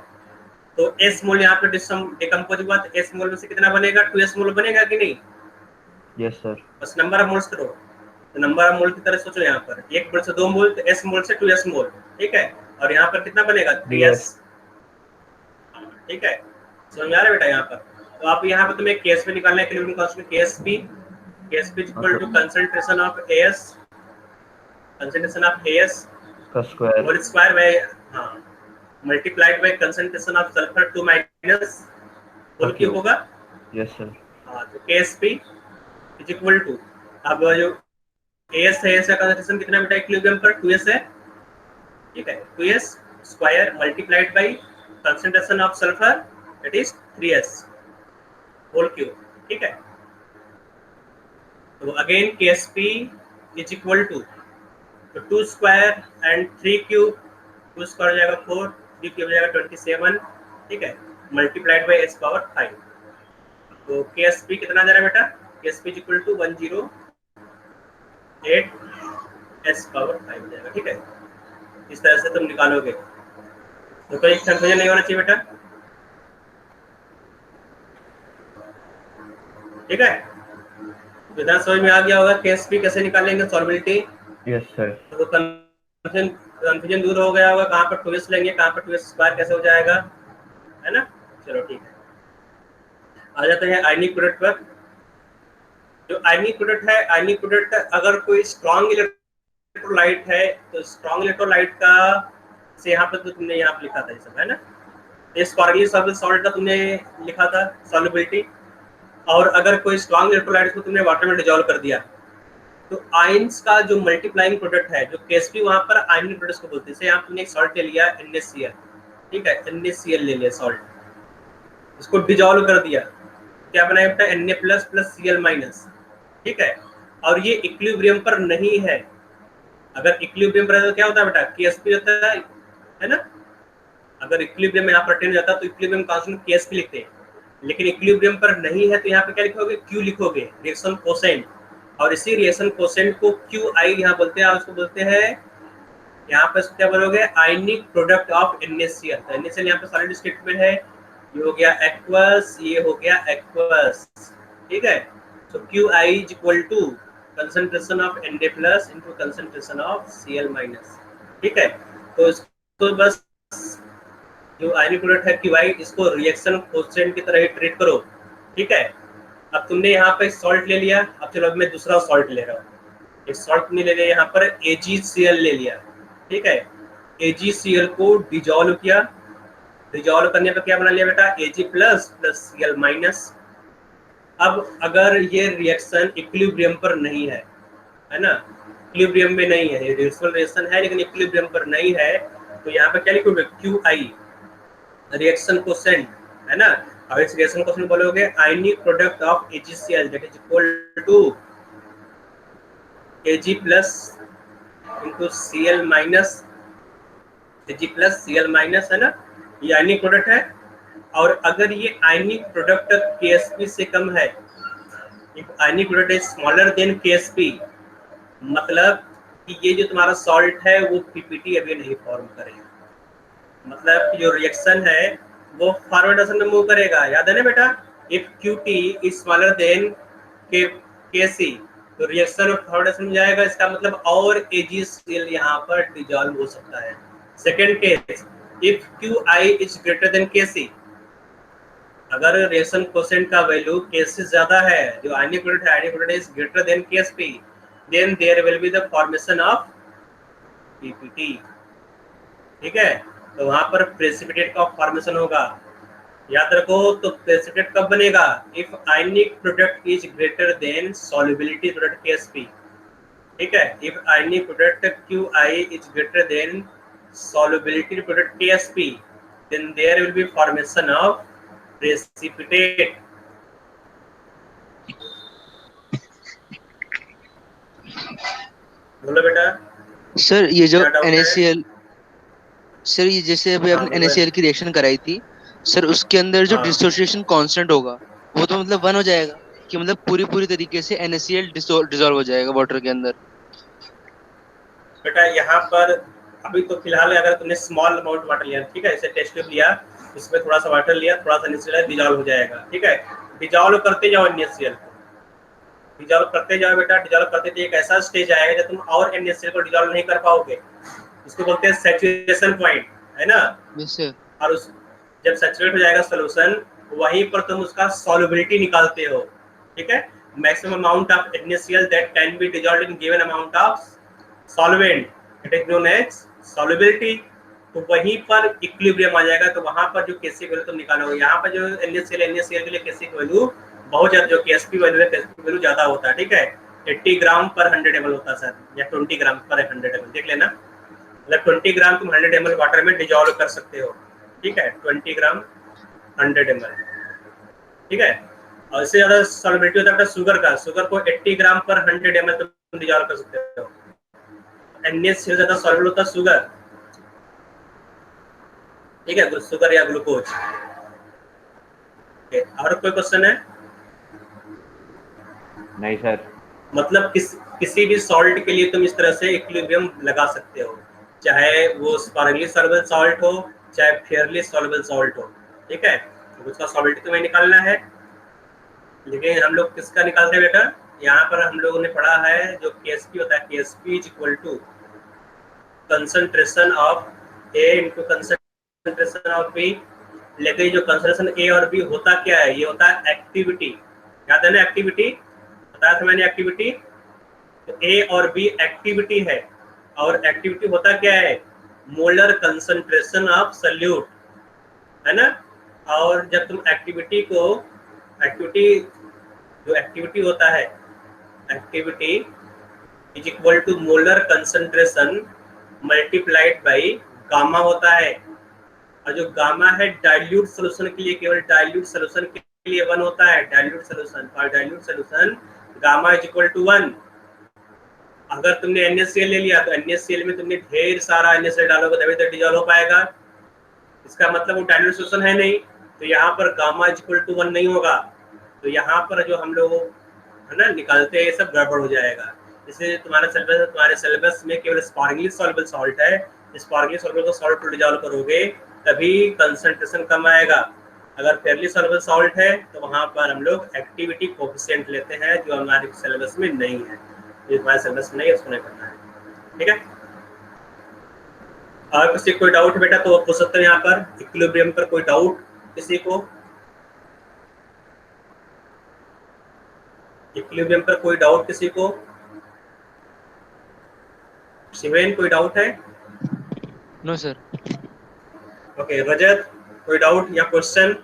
[SPEAKER 1] तो एस मोल यहाँ पे डिकम्पोज हुआ, तो एस मोल में से कितना बनेगा, 2s मोल बनेगा कि नहीं?
[SPEAKER 5] Yes sir.
[SPEAKER 1] बस नंबर ऑफ मोल्स करो, तो नंबर ऑफ मोल की तरह सोचो, यहाँ पर 1 मोल से 2 मोल, तो s मोल से 2s मोल। ठीक है, और यहाँ पर कितना बनेगा, 3s। ठीक है, समझ में आ रहा है बेटा यहाँ पर? तो आप यहाँ पर तुम्हें केएसपी निकालना है, equilibrium constant KSP equal to concentration of AS, concentration of AS
[SPEAKER 5] का स्क्वायर
[SPEAKER 1] होल स्क्वायर बाय, हाँ, multiplied by concentration of sulphur 2 minus whole cube होगा।
[SPEAKER 5] Yes sir.
[SPEAKER 1] हाँ, तो केएसपी इज इक्वल टू, अब जो AS है, AS का concentration कितना बेटा इक्विलिब्रियम पर, 2s है। ठीक है, 2s square multiplied by concentration of sulphur, that is 3s whole cube. ठीक है, तो again KSP is equal to, तो 2 स्क्वायर एंड 3 क्यूब, 2 स्क्वायर हो जाएगा 4, 3 क्यूब हो जाएगा 27। ठीक है, मल्टीप्लाइड बाय s पावर 5, तो KSP कितना आ जा रहा है बेटा, KSP is equal to 108 s power 5 हो जाएगा। ठीक है, इस तरह से तुम निकालोगे, तो कोई कंफ्यूजन नहीं होना चाहिए बेटा। ठीक है, विधान समझ में आ गया होगा KSP कैसे निकालेंगे सॉल्बिलिटी।
[SPEAKER 5] Yes sir.
[SPEAKER 1] तो कंफ्यूजन दूर हो गया होगा, कहाँ पर 2s लेंगे, कहाँ पर 2s स्क्वायर कैसे हो जाएगा, है ना। चलो ठीक है, आ जाते हैं आयनिक प्रोडक्ट पर। जो आयनिक प्रोडक्ट है, आयनिक प्रोडक्ट अगर कोई स्ट्रॉन्ग इलेक्ट्रोलाइट है, तो स्ट्रॉन्ग इलेक्ट्रोलाइट का से यहाँ पर तो तुमने यहाँ पर लिखा था ये सब, है ना, ये स्पार्कली सॉल्ट का तुमने लिखा था सॉल्युबिलिटी, और अगर कोई स्ट्रॉन्ग इलेक्ट्रोलाइट को तुमने वाटर में डिजॉल्व कर दिया, तो आयंस का जो मल्टीप्लाइंग प्रोडक्ट है, जो केएसपी वहां पर आयनिक प्रोडक्ट्स को बोलते हैं। जैसे यहाँ तुमने एक सॉल्ट ले लिया NaCl, ठीक है, NaCl ले लिया सॉल्ट, इसको डिजॉल्व कर दिया, क्या बनाया बेटा, Na plus plus Cl minus. ठीक है, और ये इक्विलिब्रियम पर नहीं है। अगर इक्विलिब्रियम पर है तो क्या होता है बेटा, KSP होता है ना। अगर इक्विलिब्रियम यहाँ पर अटेन हो जाता है तो इक्विलिब्रियम कांस्टेंट KSP लिखते हैं, लेकिन इक्विलिब्रियम पर नहीं है तो यहाँ पे क्या लिखोगे, Q लिखोगे, रिएक्शन कोसेंट, और इसी रिएक्शन कोसेंट को QI यहाँ बोलते हैं, उसको बोलते हैं यहाँ पे क्या बोलोगे, आयनिक प्रोडक्ट ऑफ NaCl। तो NaCl यहाँ पे सॉलिड स्टेट में है, ये हो गया एक्वस, ये हो गया एक्वस। ठीक है, तो QI is equal to concentration of Na plus into concentration of Cl minus. ठीक है, तो इसको बस जो आयनिक प्रोडक्ट है QI, इसको रिएक्शन कोसेंट की तरह ही ट्रीट करो। ठीक है, अब तुमने यहाँ पे सॉल्ट ले लिया, अब चलो अब मैं दूसरा सॉल्ट ले रहा हूँ। एक सॉल्ट तुमने ले लिया यहाँ पर AgCl ले लिया। ठीक है, AgCl को डिजॉल्व किया, डिजॉल्व करने पर क्या बना लिया बेटा, Ag plus plus Cl minus. अब अगर ये रिएक्शन इक्विलिब्रियम पर नहीं है, है ना, इक्विलिब्रियम में नहीं है, ये रिवर्सल रिएक्शन है लेकिन इक्विलिब्रियम पर नहीं है, तो यहाँ पे क्या लिखोगे, QI रिएक्शन कोसेंट, है ना। अब इस रिएक्शन कोसेंट बोलोगे ionic product of AgCl that is equal to Ag plus into Cl minus, Ag plus Cl minus, है ना, ये आयनिक प्रोडक्ट है। और अगर ये आयनिक प्रोडक्ट KSP से कम है, ionic product is smaller than KSP, मतलब कि ये जो तुम्हारा सॉल्ट है वो PPT अभी नहीं फॉर्म करेगा, मतलब जो रिएक्शन है वो फॉरवर्ड डायरेक्शन में मूव करेगा। याद है ना बेटा, if QT is smaller than KC, तो रिएक्शन फॉरवर्ड डायरेक्शन में जाएगा, इसका मतलब और AgCl यहाँ पर डिजॉल्व हो सकता है। Second case, if QI is greater than KC, अगर रिएक्शन कोसेंट का वैल्यू K से ज्यादा है, जो आयनिक प्रोडक्ट है, ionic product is greater than KSP, then there will be the formation of PPT। ठीक है, तो वहां पर प्रेसिपिटेट का फॉर्मेशन होगा। याद रखो, तो प्रेसिपिटेट कब बनेगा, if ionic product is greater then solubility product KSP। ठीक है, if any product Qi is greater than solubility product Ksp, then there will be formation of precipitate. बोलो बेटा
[SPEAKER 4] सर ये जो
[SPEAKER 1] क्या डाउट है?
[SPEAKER 4] NaCl, सर ये जैसे अभी
[SPEAKER 1] हाँ
[SPEAKER 4] आपने
[SPEAKER 1] बोलो।
[SPEAKER 4] NaCl की रिएक्शन कराई थी सर, उसके अंदर जो
[SPEAKER 1] हाँ
[SPEAKER 4] डिसोसिएशन कांस्टेंट होगा वो तो मतलब 1 हो जाएगा कि मतलब पूरी पूरी तरीके से NaCl डिसॉल्व हो जाएगा वाटर के अंदर।
[SPEAKER 1] बेटा यहाँ पर अभी तो फिलहाल अगर तुमने स्मॉल अमाउंट वाटर लिया, ठीक है, इसे टेस्ट ट्यूब लिया, इसमें थोड़ा सा वाटर लिया, थोड़ा सा NaCl डिजॉल्व हो जाएगा, ठीक है। डिजॉल्व करते जाओ NaCl को, डिजॉल्व करते जाओ बेटा, डिजॉल्व करते थे एक ऐसा स्टेज आएगा जब तुम और NaCl को डिजॉल्व नहीं कर पाओगे, इसको बोलते हैं सैचुरेशन पॉइंट, है ना।
[SPEAKER 4] Yes sir.
[SPEAKER 1] और उस जब सैचुरेट हो जाएगा सोल्यूशन, वहीं पर तुम उसका सॉल्युबिलिटी निकालते हो, ठीक है। Maximum amount of NaCl that can be dissolved in given amount of solvent, it is known as solubility. तो वहीं पर इक्विलिब्रियम आ जाएगा, तो वहां पर जो Kc वैल्यू तुम निकालोगे, यहाँ पर जो NaCl के लिए Kc वैल्यू बहुत ज्यादा, जो Ksp वैल्यू है Ksp वैल्यू ज्यादा होता है, ठीक है। 80 ग्राम पर 100 ml होता है सर, या 20 ग्राम पर 100 ml, देख लेना। मतलब 20 ग्राम तुम 100 ml वाटर में डिजॉल्व कर सकते हो, ठीक है, 20 ग्राम 100 ml, ठीक है। और इससे ज्यादा सॉल्युबिलिटी होता है शुगर का, शुगर को 80 ग्राम पर 100 ml तुम डिजॉल्व कर सकते हो। NaCl से ज्यादा सॉल्युबल होता है शुगर, ठीक है, शुगर या ग्लूकोज। और कोई क्वेश्चन है?
[SPEAKER 5] नहीं सर।
[SPEAKER 1] मतलब किसी भी सॉल्ट के लिए तुम इस तरह से इक्विलिब्रियम लगा सकते हो, चाहे वो स्पार्गली सॉल्युबल सॉल्ट हो, चाहे फेयरली सॉल्युबल सॉल्ट हो, ठीक है। तो उसका सॉल्युबिलिटी तुम्हें निकालना है, लेकिन हम लोग किसका निकालते हैं बेटा? यहाँ पर हम लोगों ने पढ़ा है जो Ksp होता है, Ksp is equal to concentration of A into concentration of B। लेकिन जो कंसंट्रेशन A और B होता क्या है? ये होता है एक्टिविटी, याद है ना, एक्टिविटी बताया था मैंने, एक्टिविटी। तो A और B एक्टिविटी है, और एक्टिविटी होता क्या है? मोलर कंसंट्रेशन ऑफ सॉल्यूट, है ना। और जब तुम एक्टिविटी को, जो एक्टिविटी होता है, activity is equal to molar concentration multiplied by gamma होता है। और जो गामा है डाइल्यूट सॉल्यूशन के लिए, केवल डाइल्यूट सॉल्यूशन के लिए 1 होता है, डाइल्यूट सॉल्यूशन, और dilute solution gamma is equal to 1। अगर तुमने NaCl ले लिया तो NaCl में तुमने ढेर सारा NaCl डालोगे तभी तो डिजॉल्व हो पाएगा, इसका मतलब वो डाइल्यूट सॉल्यूशन है नहीं, तो यहाँ पर गामा इज इक्वल टू 1 नहीं होगा। तो यहाँ पर जो हम लोग है ना निकालते हैं, ये सब गड़बड़ हो जाएगा। इसलिए तुम्हारे सिलेबस में केवल स्पार्गली सॉल्युबल सॉल्ट है, स्पार्गली सॉल्युबल को सॉल्ट को डिजॉल्व करोगे तभी कंसंट्रेशन कम आएगा। अगर फेयरली सॉल्युबल सॉल्ट है तो वहाँ पर हम लोग एक्टिविटी कोफिशिएंट लेते हैं, जो हमारे सिलेबस में नहीं है, जो हमारे सिलेबस में नहीं है उसको नहीं करना है, ठीक है। और किसी कोई डाउट बेटा तो पूछ सकते हैं यहाँ पर, इक्विलिब्रियम पर कोई डाउट किसी को? इक्विलिब्रियम पर कोई डाउट किसी को? शिवेन कोई डाउट है?
[SPEAKER 4] No sir.
[SPEAKER 1] ओके, रजत कोई डाउट या क्वेश्चन?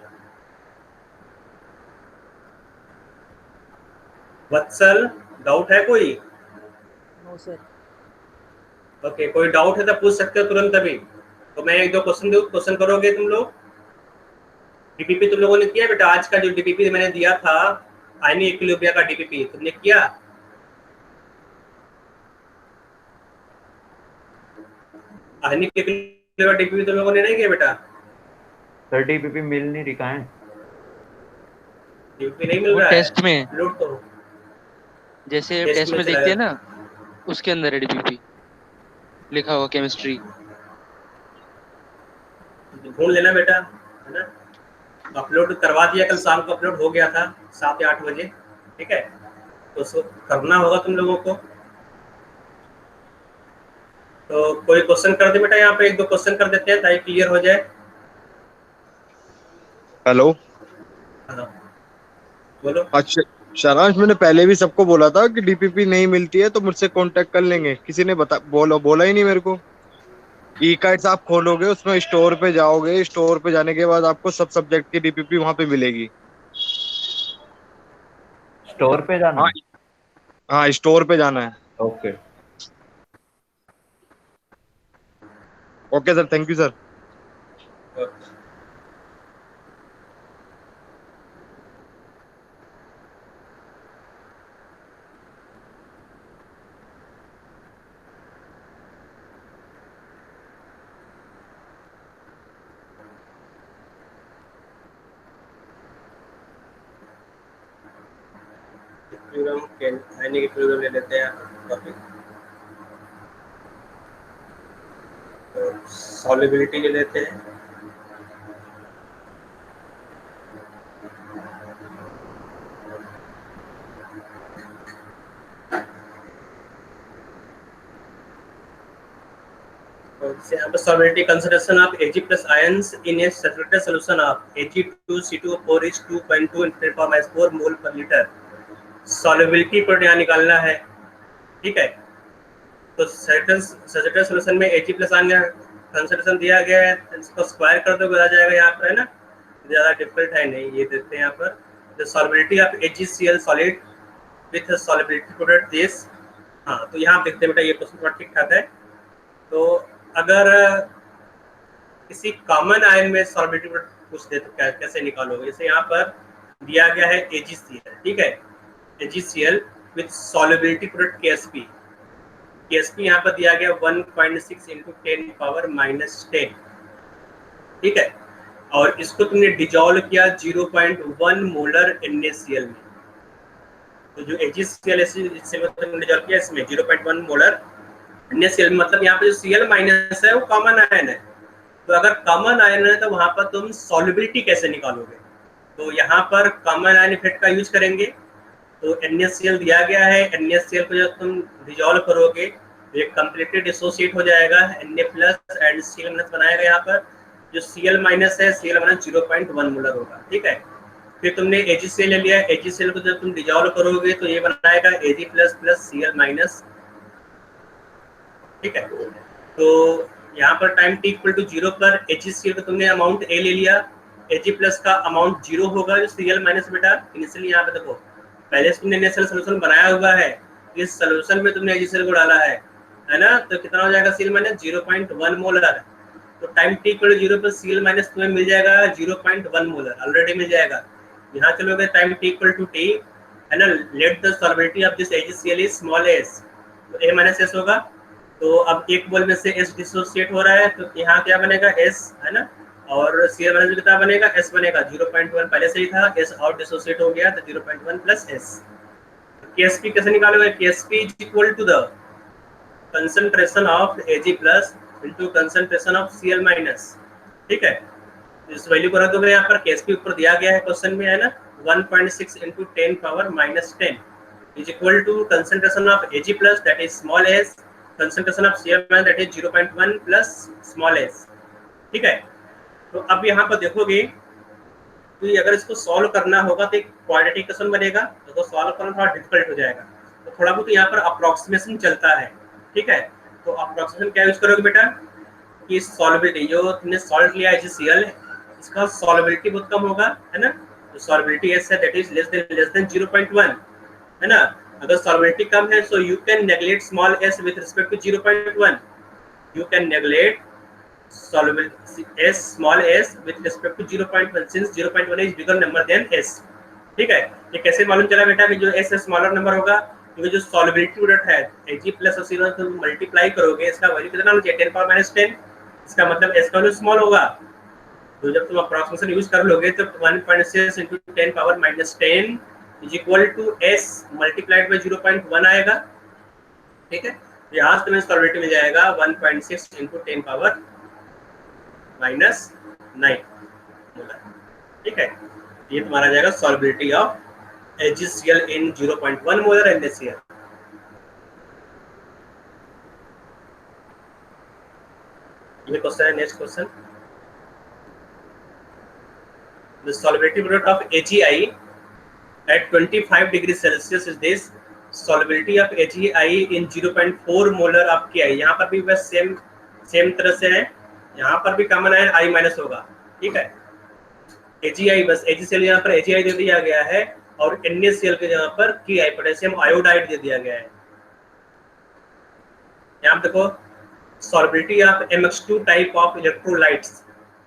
[SPEAKER 1] वत्सल डाउट है कोई?
[SPEAKER 2] No sir.
[SPEAKER 1] ओके, कोई डाउट है तो पूछ सकते हो तुरंत अभी। तो मैं एक दो क्वेश्चन दूँ, क्वेश्चन करोगे तुम लोग? डीपीपी तुम लोगों ने किया बेटा? आज का जो डीपीपी मैंने दिया था, आयनी इक्विलिब्रियम का डीपीपी, तुमने किया? आयनिक इक्विलिब्रियम डीपीपी तुम लोगों ने नहीं किया बेटा?
[SPEAKER 5] सर डीपीपी मिल नहीं रहा है,
[SPEAKER 1] डीपीपी नहीं मिल
[SPEAKER 4] वो
[SPEAKER 1] रहा है,
[SPEAKER 4] टेस्ट में,
[SPEAKER 1] लोड करो।
[SPEAKER 4] जैसे
[SPEAKER 1] टेस्ट
[SPEAKER 4] टेस्ट
[SPEAKER 1] में
[SPEAKER 4] में
[SPEAKER 1] चला
[SPEAKER 4] देखते हैं
[SPEAKER 1] गया।
[SPEAKER 4] ना, उसके अंदर है DPP लिखा हुआ, केमिस्ट्री।
[SPEAKER 1] ढूंढ लेना बेटा, है ना। अपलोड करवा दिया, कल शाम को अपलोड हो गया था 7 या 8 बजे, ठीक है। तो उसको करना होगा तुम लोगों को। तो कोई क्वेश्चन कर दे बेटा, यहाँ पे एक दो क्वेश्चन कर देते हैं ताकि क्लियर हो जाए।
[SPEAKER 6] हेलो।
[SPEAKER 1] हाँ बोलो।
[SPEAKER 6] अच्छा सारांश, मैंने पहले भी सबको बोला था कि डीपीपी नहीं मिलती है तो मुझसे कांटेक्ट कर लेंगे, किसी ने बोला ही नहीं मेरे को। ई कार्ड्स आप खोलोगे, उसमें स्टोर पे जाओगे, स्टोर पे जाने के बाद आपको सब सब्जेक्ट की डीपीपी वहां पे मिलेगी।
[SPEAKER 5] स्टोर पे जाना
[SPEAKER 6] हाँ
[SPEAKER 5] है।
[SPEAKER 6] हाँ, स्टोर पे जाना है।
[SPEAKER 7] Okay
[SPEAKER 6] okay sir, thank you sir.
[SPEAKER 1] ले लेते हैं टॉपिक, सॉल्युबिलिटी ले लेते हैं। Solubility consideration of Ag plus ions in a saturated solution of Ag2C2O4 is 2.2 × 10⁻⁴ मोल पर लीटर। सॉल्युबिलिटी पर यहाँ निकालना है, ठीक है। तो सैचुरेटेड सॉल्यूशन में Ag प्लस आयन कंसंट्रेशन दिया गया है, इसको स्क्वायर कर दोगे आ जाएगा यहाँ पर, है ना, ज़्यादा डिफिकल्ट है नहीं। ये देखते हैं यहाँ पर the solubility of AgCl solid with solubility product this. हाँ, तो यहाँ देखते हैं बेटा, ये क्वेश्चन थोड़ा ठीक ठाक है। तो अगर किसी कॉमन आयन में सॉल्युबिलिटी पूछ दे तो कैसे निकालोगे? जैसे यहाँ पर दिया गया है AgCl, ठीक है, AgCl with solubility product KSP। KSP यहाँ पर दिया गया 1.6 × 10⁻⁻10, ठीक है। और इसको तुमने डिजॉल्व किया 0.1 मोलर NaCl में। तो जो AgCl इससे तुमने डिजॉल्व किया इसमें 0.1 मोलर NaCl, मतलब यहाँ पे जो Cl माइनस है वो कॉमन आयन है। तो अगर कॉमन आयन है तो वहां पर तुम सॉल्युबिलिटी कैसे निकालोगे? तो यहाँ पर कॉमन आयन इफेक्ट का यूज करेंगे। तो NaCl दिया गया है, NaCl को जब तुम डिजॉल्व करोगे तो ये कंप्लीटली डिसोसिएट हो जाएगा, Na plus and Cl minus बनाएगा। यहाँ पर जो Cl माइनस है, Cl माइनस 0.1 मोलर होगा, ठीक है। फिर तुमने AgCl ले लिया, AgCl को जब तुम डिजॉल्व करोगे तो ये बनाएगा Ag plus plus Cl minus, ठीक है। तो यहाँ पर टाइम t इक्वल टू 0 पर HCl को तुमने अमाउंट A ले लिया, Ag प्लस का अमाउंट 0 होगा, जो Cl माइनस बेटा इनिशियली यहाँ पे देखो पहले से तुमने नेचुरल सोल्यूशन बनाया हुआ है, इस सोल्यूशन में तुमने HCl को डाला है ना, तो कितना हो जाएगा Cl माइनस 0.1 मोलर। तो टाइम t इक्वल टू 0 पर Cl माइनस तुम्हें मिल जाएगा 0.1 मोलर, ऑलरेडी मिल जाएगा। यहाँ चलोगे time t equal to t, है ना, let the solubility of this HCl is small s, तो A माइनस s होगा। तो अब एक मोल में से S डिसोसिएट हो रहा है, तो यहाँ क्या बनेगा S, है ना, और Cl माइनस कितना बनेगा, S बनेगा 0.1 पहले से ही था, S और डिसोसिएट हो गया तो 0.1 प्लस S। KSP कैसे निकालोगे? KSP is equal to the concentration of Ag plus into concentration of Cl minus, ठीक है। इस वैल्यू को रख दोगे यहाँ पर, KSP ऊपर दिया गया है क्वेश्चन में, है ना, 1.6 × 10⁻⁻10 is equal to concentration of Ag plus that is small s, concentration of Cl minus that is 0.1 plus small s, ठीक है। तो अब यहाँ पर देखोगे तो अगर इसको सॉल्व करना होगा तो एक क्वाड्रेटिक इक्वेशन बनेगा, तो सॉल्व करना थोड़ा डिफिकल्ट हो जाएगा। तो थोड़ा बहुत यहाँ पर अप्रोक्सीमेशन चलता है, ठीक है। तो अप्रोक्सीमेशन क्या यूज करोगे बेटा कि सॉल्युबिलिटी जो तुमने सॉल्व लिया HCl, इसका सॉल्युबिलिटी बहुत कम होगा, है ना, तो सॉल्युबिलिटी S है दैट इज लेस देन 0.1, है ना। अगर सॉल्युबिलिटी कम है so you can neglect small s with respect to 0.1, you can neglect solubility s small s with respect to 0.1 since 0.1 is bigger number than s, ठीक है। ये कैसे मालूम चला बेटा कि जो s स्मॉलर नंबर होगा, क्योंकि जो सॉल्युबिलिटी प्रोडक्ट है Ag प्लस और Cl तुम मल्टीप्लाई करोगे, इसका वैल्यू कितना हो जाएगा 10⁻⁻10, इसका मतलब s का वैल्यू स्मॉल होगा। तो जब तुम अप्रोक्सीमेशन यूज कर लोगे तो 1.6 × 10⁻⁻10 is equal to s multiplied by 0.1 आएगा, ठीक है। यहाँ से तुम्हें सॉल्युबिलिटी मिल जाएगा 1.6 × 10⁻⁹, ठीक है। ये तुम्हारा जाएगा solubility of HCl in 0.1 molar NaCl। ये क्वेश्चन है, next question, the solubility product of AgI at 25 degree Celsius is this, solubility of AgI in 0.4 molar of Ki। यहाँ पर भी बस सेम तरह से है, यहाँ पर भी कॉमन आयन I माइनस होगा, ठीक है। AgI बस HCl यहाँ पर AgI दे दिया गया है और NaCl के यहाँ पर Ki पोटेशियम आयोडाइड दे दिया गया है। यहाँ पे देखो solubility of MX2 type of electrolytes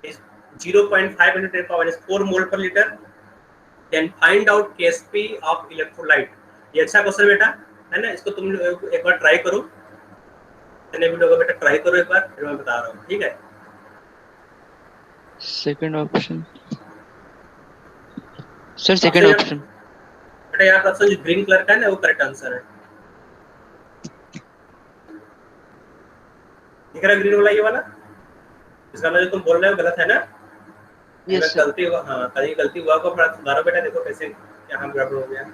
[SPEAKER 1] is 0.5 into 10 power minus 4 mole per liter. Then find out KSP of electrolyte. ये अच्छा क्वेश्चन बेटा है ना, इसको तुम एक बार ट्राई करो, भी लोग बेटा ट्राई करो एक बार, फिर मैं बता रहा हूँ, ठीक है।
[SPEAKER 4] Second option sir, second option
[SPEAKER 1] बेटा यहाँ पर ऑप्शन जो ग्रीन कलर का है ना वो करेक्ट आंसर है। दिख रहा है ग्रीन वाला ये वाला, इसका मतलब जो तुम बोल रहे हो गलत है ना।
[SPEAKER 4] Yes sir.
[SPEAKER 1] गलती हुआ, हाँ कहीं गलती हुआ को थोड़ा सुधारो बेटा, देखो कैसे यहाँ गड़बड़ हो गया।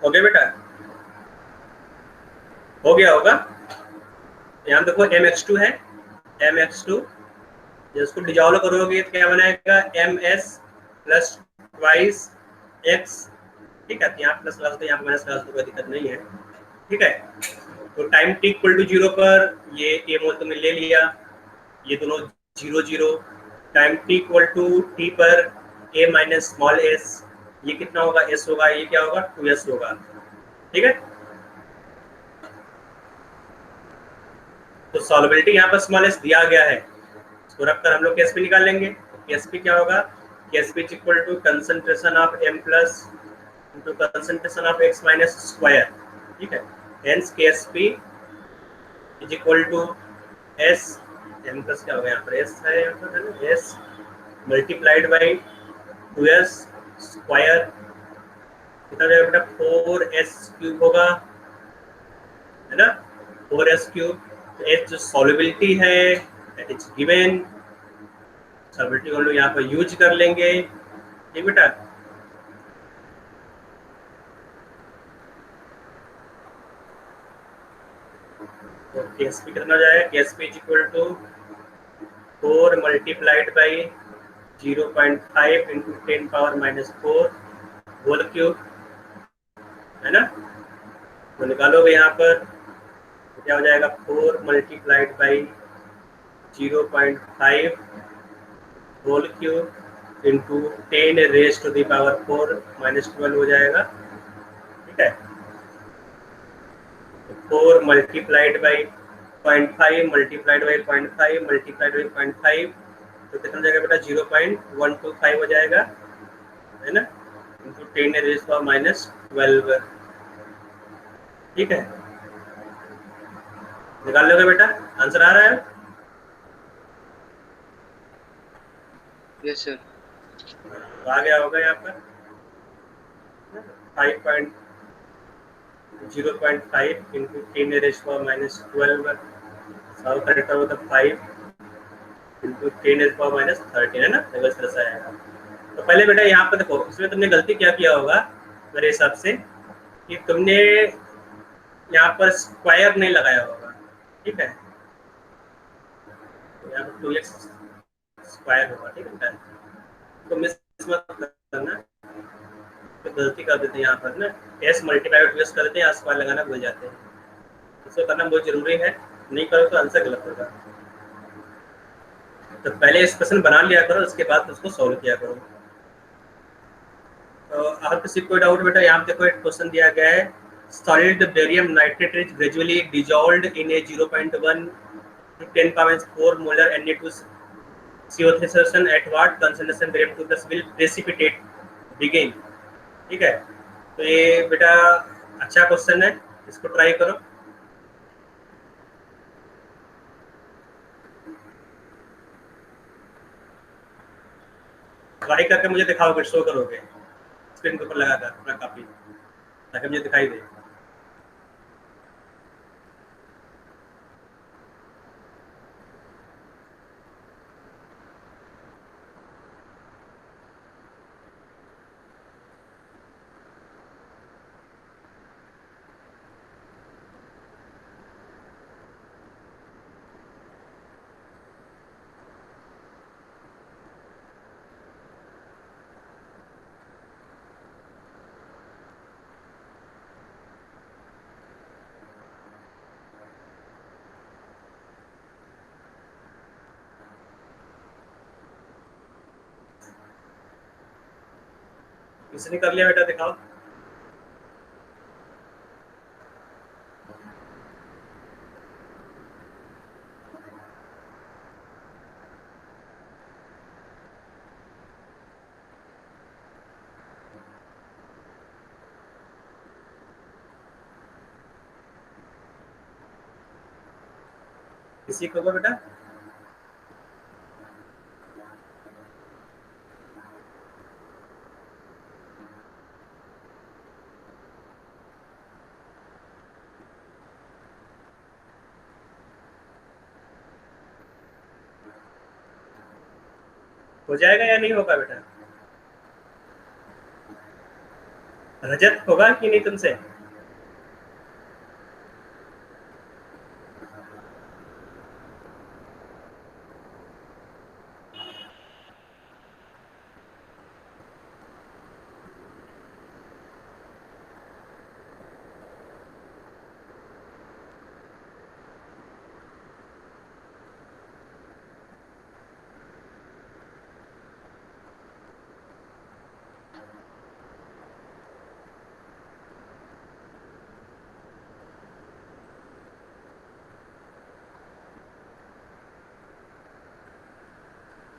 [SPEAKER 1] हो गया बेटा, हो गया होगा। यहाँ देखो MX2 है, MX2 जब इसको डिजॉल्व करोगे तो क्या बनाएगा, MS प्लस ट्वाइस X, ठीक है। यहाँ प्लस लगा दो, यहाँ पे माइनस लगा दो, कोई दिक्कत नहीं है, ठीक है। तो टाइम t इक्वल टू 0 पर ये A मोल तुमने ले लिया, ये दोनों 0 0। Time t equal to t पर A माइनस स्मॉल s, ये कितना होगा, S होगा, ये क्या होगा 2s होगा, ठीक है। तो सॉल्युबिलिटी यहाँ पर स्मॉल s दिया गया है, इसको रखकर हम लोग KSP निकाल लेंगे। KSP क्या होगा, KSP equal to concentration of M plus into concentration of X minus square, ठीक है। Hence KSP is equal to S, M plus क्या होगा यहाँ पर S है, यहाँ पर है ना S multiplied by 2s square, कितना हो जाएगा बेटा 4s क्यूब होगा, है ना 4s क्यूब। तो S जो सॉल्युबिलिटी है दैट इज गिवन, सॉल्युबिलिटी हम लोग यहाँ पर यूज कर लेंगे, ठीक बेटा। तो KSP कितना हो जाएगा, KSP is equal to 4 multiplied by 0.5 into 10 power minus 4 whole cube, है ना। तो निकालोगे यहाँ पर तो क्या हो जाएगा, 4 multiplied by 0.5 whole cube into 10 raise to the power 4 minus 12 हो जाएगा, ठीक है। 4 multiplied by 0.5 multiplied by 0.5 multiplied by 0.5, तो कितना हो जाएगा बेटा 0.125 हो जाएगा, है ना, इंटू 10 रेज पावर माइनस 12, ठीक है। निकाल लोगे बेटा, आंसर आ रहा है।
[SPEAKER 4] Yes sir.
[SPEAKER 1] तो आ गया होगा यहाँ पर 0.5 इंटू 10 रेज पावर माइनस 12, सब करेक्ट होगा तो 5 इंटू 10 रेज पावर माइनस 13, है ना, देखो इस तरह से आएगा। तो पहले बेटा यहाँ पर देखो, इसमें तुमने गलती क्या किया होगा मेरे हिसाब से, कि तुमने यहाँ पर स्क्वायर नहीं लगाया होगा, ठीक है। तो यहाँ पर 2x स्क्वायर होगा, ठीक है। तो मिस मत करना, तो गलती कर देते हैं यहाँ पर ना, s मल्टीप्लाई टू s कर देते हैं, स्क्वायर लगाना भूल जाते हैं, इसको करना बहुत जरूरी है, नहीं करो तो आंसर गलत होगा। तो पहले इस क्वेश्चन बना लिया करो, उसके बाद उसको सॉल्व किया करो। तो अगर किसी कोई डाउट बेटा, यहाँ पे कोई क्वेश्चन दिया गया है, solid barium nitrate is gradually dissolved in A 0.1 to 10 power 4 molar Na2CO3 solution at what concentration barium 2 plus will precipitate begin, ठीक है। तो ये बेटा अच्छा क्वेश्चन है, इसको ट्राई करो। ट्राई करके मुझे दिखाओगे, शो करोगे स्क्रीन के ऊपर लगाकर अपना कॉपी, ताकि मुझे दिखाई दे। किसने कर लिया बेटा, दिखाओ। किसी को होगा बेटा? हो जाएगा या नहीं होगा बेटा? रजत होगा कि नहीं तुमसे?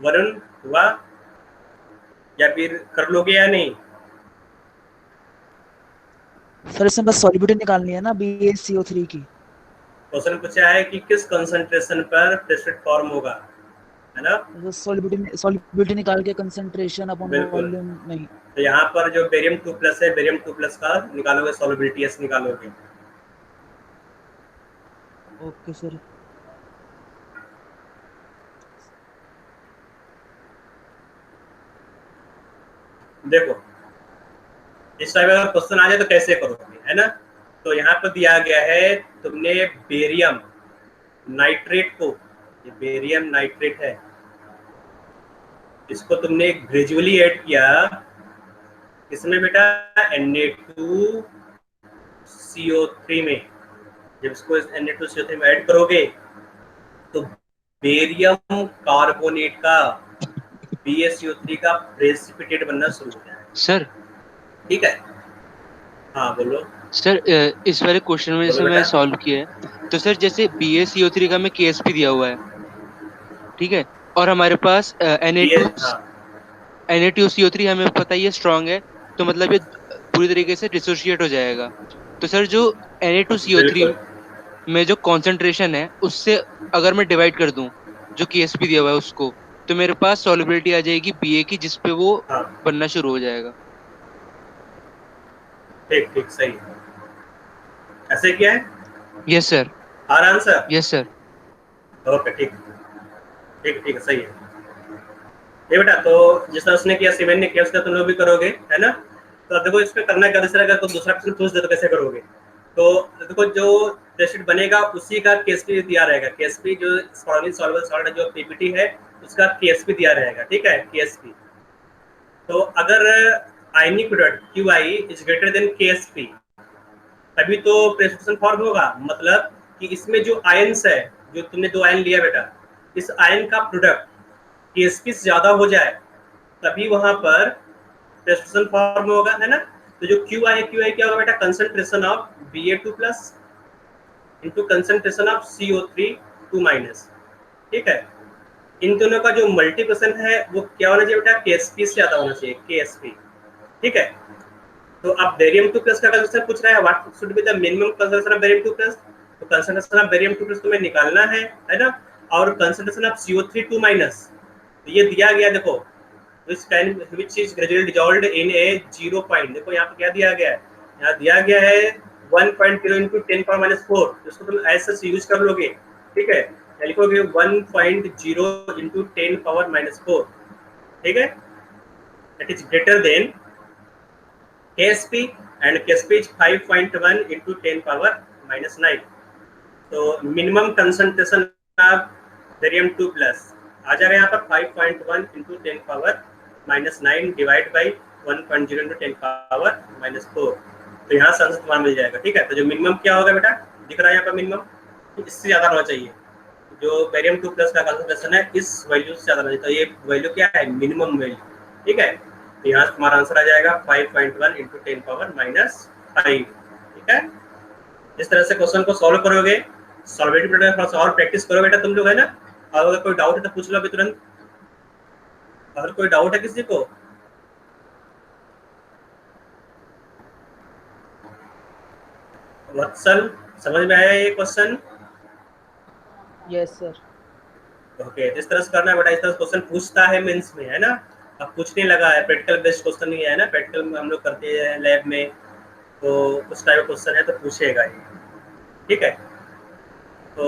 [SPEAKER 1] वरुण हुआ या फिर कर लोगे या नहीं?
[SPEAKER 7] सर इसमें बस सॉलिबिलिटी निकालनी है ना BaCO3 की।
[SPEAKER 1] क्वेश्चन पूछा है कि किस कंसंट्रेशन पर प्रेसिपिटेट फॉर्म होगा, है ना?
[SPEAKER 7] तो सॉलिबिलिटी निकाल के कंसंट्रेशन अपॉन
[SPEAKER 1] बिल्कुल।
[SPEAKER 7] वॉल्यूम नहीं।
[SPEAKER 1] तो यहाँ पर जो बेरियम 2+ है, बेरियम 2+ का निकालोगे सॉलिबिलिटी एस निकालोगे।
[SPEAKER 7] Okay sir.
[SPEAKER 1] देखो इस टाइप का क्वेश्चन आ जाए तो कैसे करोगे, है ना? तो यहाँ पर दिया गया है, तुमने बेरियम नाइट्रेट को, ये बेरियम नाइट्रेट है, इसको तुमने ग्रेजुअली ऐड किया इसमें बेटा Na2CO3 में। जब इसको Na2CO3 में ऐड करोगे तो बेरियम कार्बोनेट का BaCO3 का प्रेसिपिटेट बनना शुरू हो जाएगा।
[SPEAKER 4] सर
[SPEAKER 1] ठीक है, हाँ बोलो।
[SPEAKER 4] सर इस वाले क्वेश्चन में जैसे
[SPEAKER 1] बोलो
[SPEAKER 4] मैं
[SPEAKER 1] बेटा।
[SPEAKER 4] सॉल्व किया है, तो सर जैसे BaCO3 का में KSP दिया हुआ है, ठीक है, और हमारे पास Na2CO3 हमें पता ही है स्ट्रांग है, तो मतलब ये पूरी तरीके से डिसोशिएट हो जाएगा। तो सर जो Na2CO3
[SPEAKER 1] बिल्कुल।
[SPEAKER 4] में जो कॉन्सेंट्रेशन है उससे अगर मैं डिवाइड कर दूं जो KSP दिया हुआ है उसको, तो मेरे पास सॉल्युबिलिटी आ जाएगी Ba की, जिसपे वो
[SPEAKER 1] हाँ
[SPEAKER 4] बनना शुरू हो जाएगा।
[SPEAKER 1] ठीक ठीक सही है। ऐसे किया है?
[SPEAKER 4] Yes sir.
[SPEAKER 1] Are answer?
[SPEAKER 4] Yes sir.
[SPEAKER 1] Okay ठीक ठीक ठीक सही है। ये बेटा तो जिस तरह उसने किया, सीमेंट ने किया, उसका तुम लोग भी करोगे, है ना? तो अब देखो इसमें करना क्या, दूसरा अगर कोई दूसरा क्वेश्चन पूछ दे तो कैसे करोगे? तो देखो जो टेस्ट बनेगा उसी का केएसपी दिया रहेगा। केएसपी जो सॉल्युबल सॉल्ट जो पीपीटी है उसका केएसपी दिया रहेगा, ठीक है, केएसपी। तो अगर ionic product QI is greater than KSP तभी तो प्रेसिपिटेशन फॉर्म होगा। मतलब कि इसमें जो आयंस है, जो तुमने 2 आयन लिया बेटा, इस आयन का प्रोडक्ट KSP से ज्यादा हो जाए तभी वहां पर प्रेसिपिटेशन फॉर्म होगा, है ना? तो जो QI है, QI क्या होगा बेटा? Concentration of Ba2+ into concentration of CO3 2-, ठीक है। इन दोनों का जो मल्टीप्लिकेशन है वो क्या होना चाहिए बेटा? KSP से ज्यादा होना चाहिए, KSP, ठीक है। तो अब बेरियम 2+ का कंसंट्रेशन पूछ रहा है, what should be the minimum concentration of barium 2+? तो कंसंट्रेशन ऑफ बेरियम 2+ तुम्हें निकालना है ना? और कंसंट्रेशन ऑफ CO3 2-, तो ये दिया गया, देखो which is gradually dissolved in a 0 point। देखो यहाँ पे क्या दिया गया है, यहाँ दिया गया है 1.0 into 10⁻⁴, इसको तुम ऐसे यूज कर लोगे, ठीक है। लिखोगे 1.0 into 10⁻⁴, ठीक है, that is greater than KSP and KSP is 5.1 into 10⁻⁹। तो मिनिमम कंसंट्रेशन ऑफ बेरियम 2+ आ जाएगा यहाँ पर 5.1 into 10⁻⁹ डिवाइड बाई 1.0 into 10⁻⁴। तो यहाँ से आंसर तुम्हारा मिल जाएगा, ठीक है। तो जो मिनिमम क्या होगा बेटा, दिख रहा है यहाँ पर मिनिमम, इससे ज्यादा होना चाहिए। जो बेरियम 2+ का कंसंट्रेशन है इस वैल्यू से ज्यादा होना चाहिए, तो ये वैल्यू क्या है? मिनिमम वैल्यू, ठीक है। यहाँ तुम्हारा आंसर आ जाएगा 5.1 इंटू 10⁻⁵, ठीक है। इस तरह से क्वेश्चन को सॉल्व करोगे, सॉल्वेबिलिटी मेथड थोड़ा सा और प्रैक्टिस करो बेटा तुम लोग, है ना। और अगर कोई डाउट है तो पूछ लो अभी तुरंत, अगर कोई डाउट है किसी को। वत्सल, समझ में आया ये क्वेश्चन?
[SPEAKER 8] Yes sir.
[SPEAKER 1] ओके, इस तरह से करना है बेटा, इस तरह से क्वेश्चन पूछता है मेंस में, है ना। अब पूछने लगा है, प्रैक्टिकल बेस्ड क्वेश्चन नहीं है ना, प्रैक्टिकल में हम लोग करते हैं लैब में, तो उस टाइप का क्वेश्चन है तो पूछेगा ये, ठीक है। तो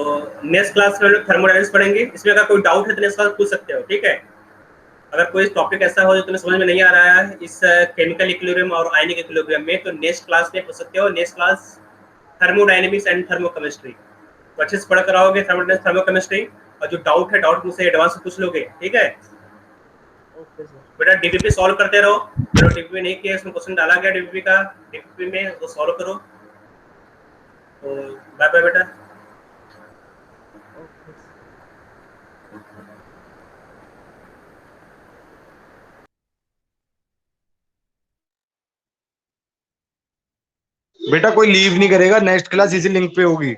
[SPEAKER 1] नेक्स्ट क्लास में हम लोग थर्मोडायनेमिक्स पढ़ेंगे, इसमें अगर कोई डाउट है तो नेक्स्ट क्लास पूछ सकते हो, ठीक है। अगर कोई टॉपिक ऐसा हो जो तुम्हें समझ में नहीं आ रहा है इस केमिकल इक्विलिब्रियम और आयनिक इक्विलिब्रियम में, तो नेक्स्ट क्लास में पूछ सकते हो। Next class thermodynamics and thermochemistry, तो अच्छे से पढ़ कर आओगे थर्मोडायनेमिक्स थर्मोकेमिस्ट्री, और जो डाउट है डाउट मुझसे एडवांस में पूछ लोगे, ठीक है।
[SPEAKER 8] Okay sir.
[SPEAKER 1] बेटा डीपीपी सॉल्व करते रहो, जो डीपीपी नहीं किया इसमें क्वेश्चन डाला गया डीपीपी का, डीपीपी में वो सॉल्व करो। तो बाय बाय बेटा।
[SPEAKER 8] Okay sir.
[SPEAKER 6] बेटा कोई लीव नहीं करेगा, नेक्स्ट क्लास इसी लिंक पे होगी।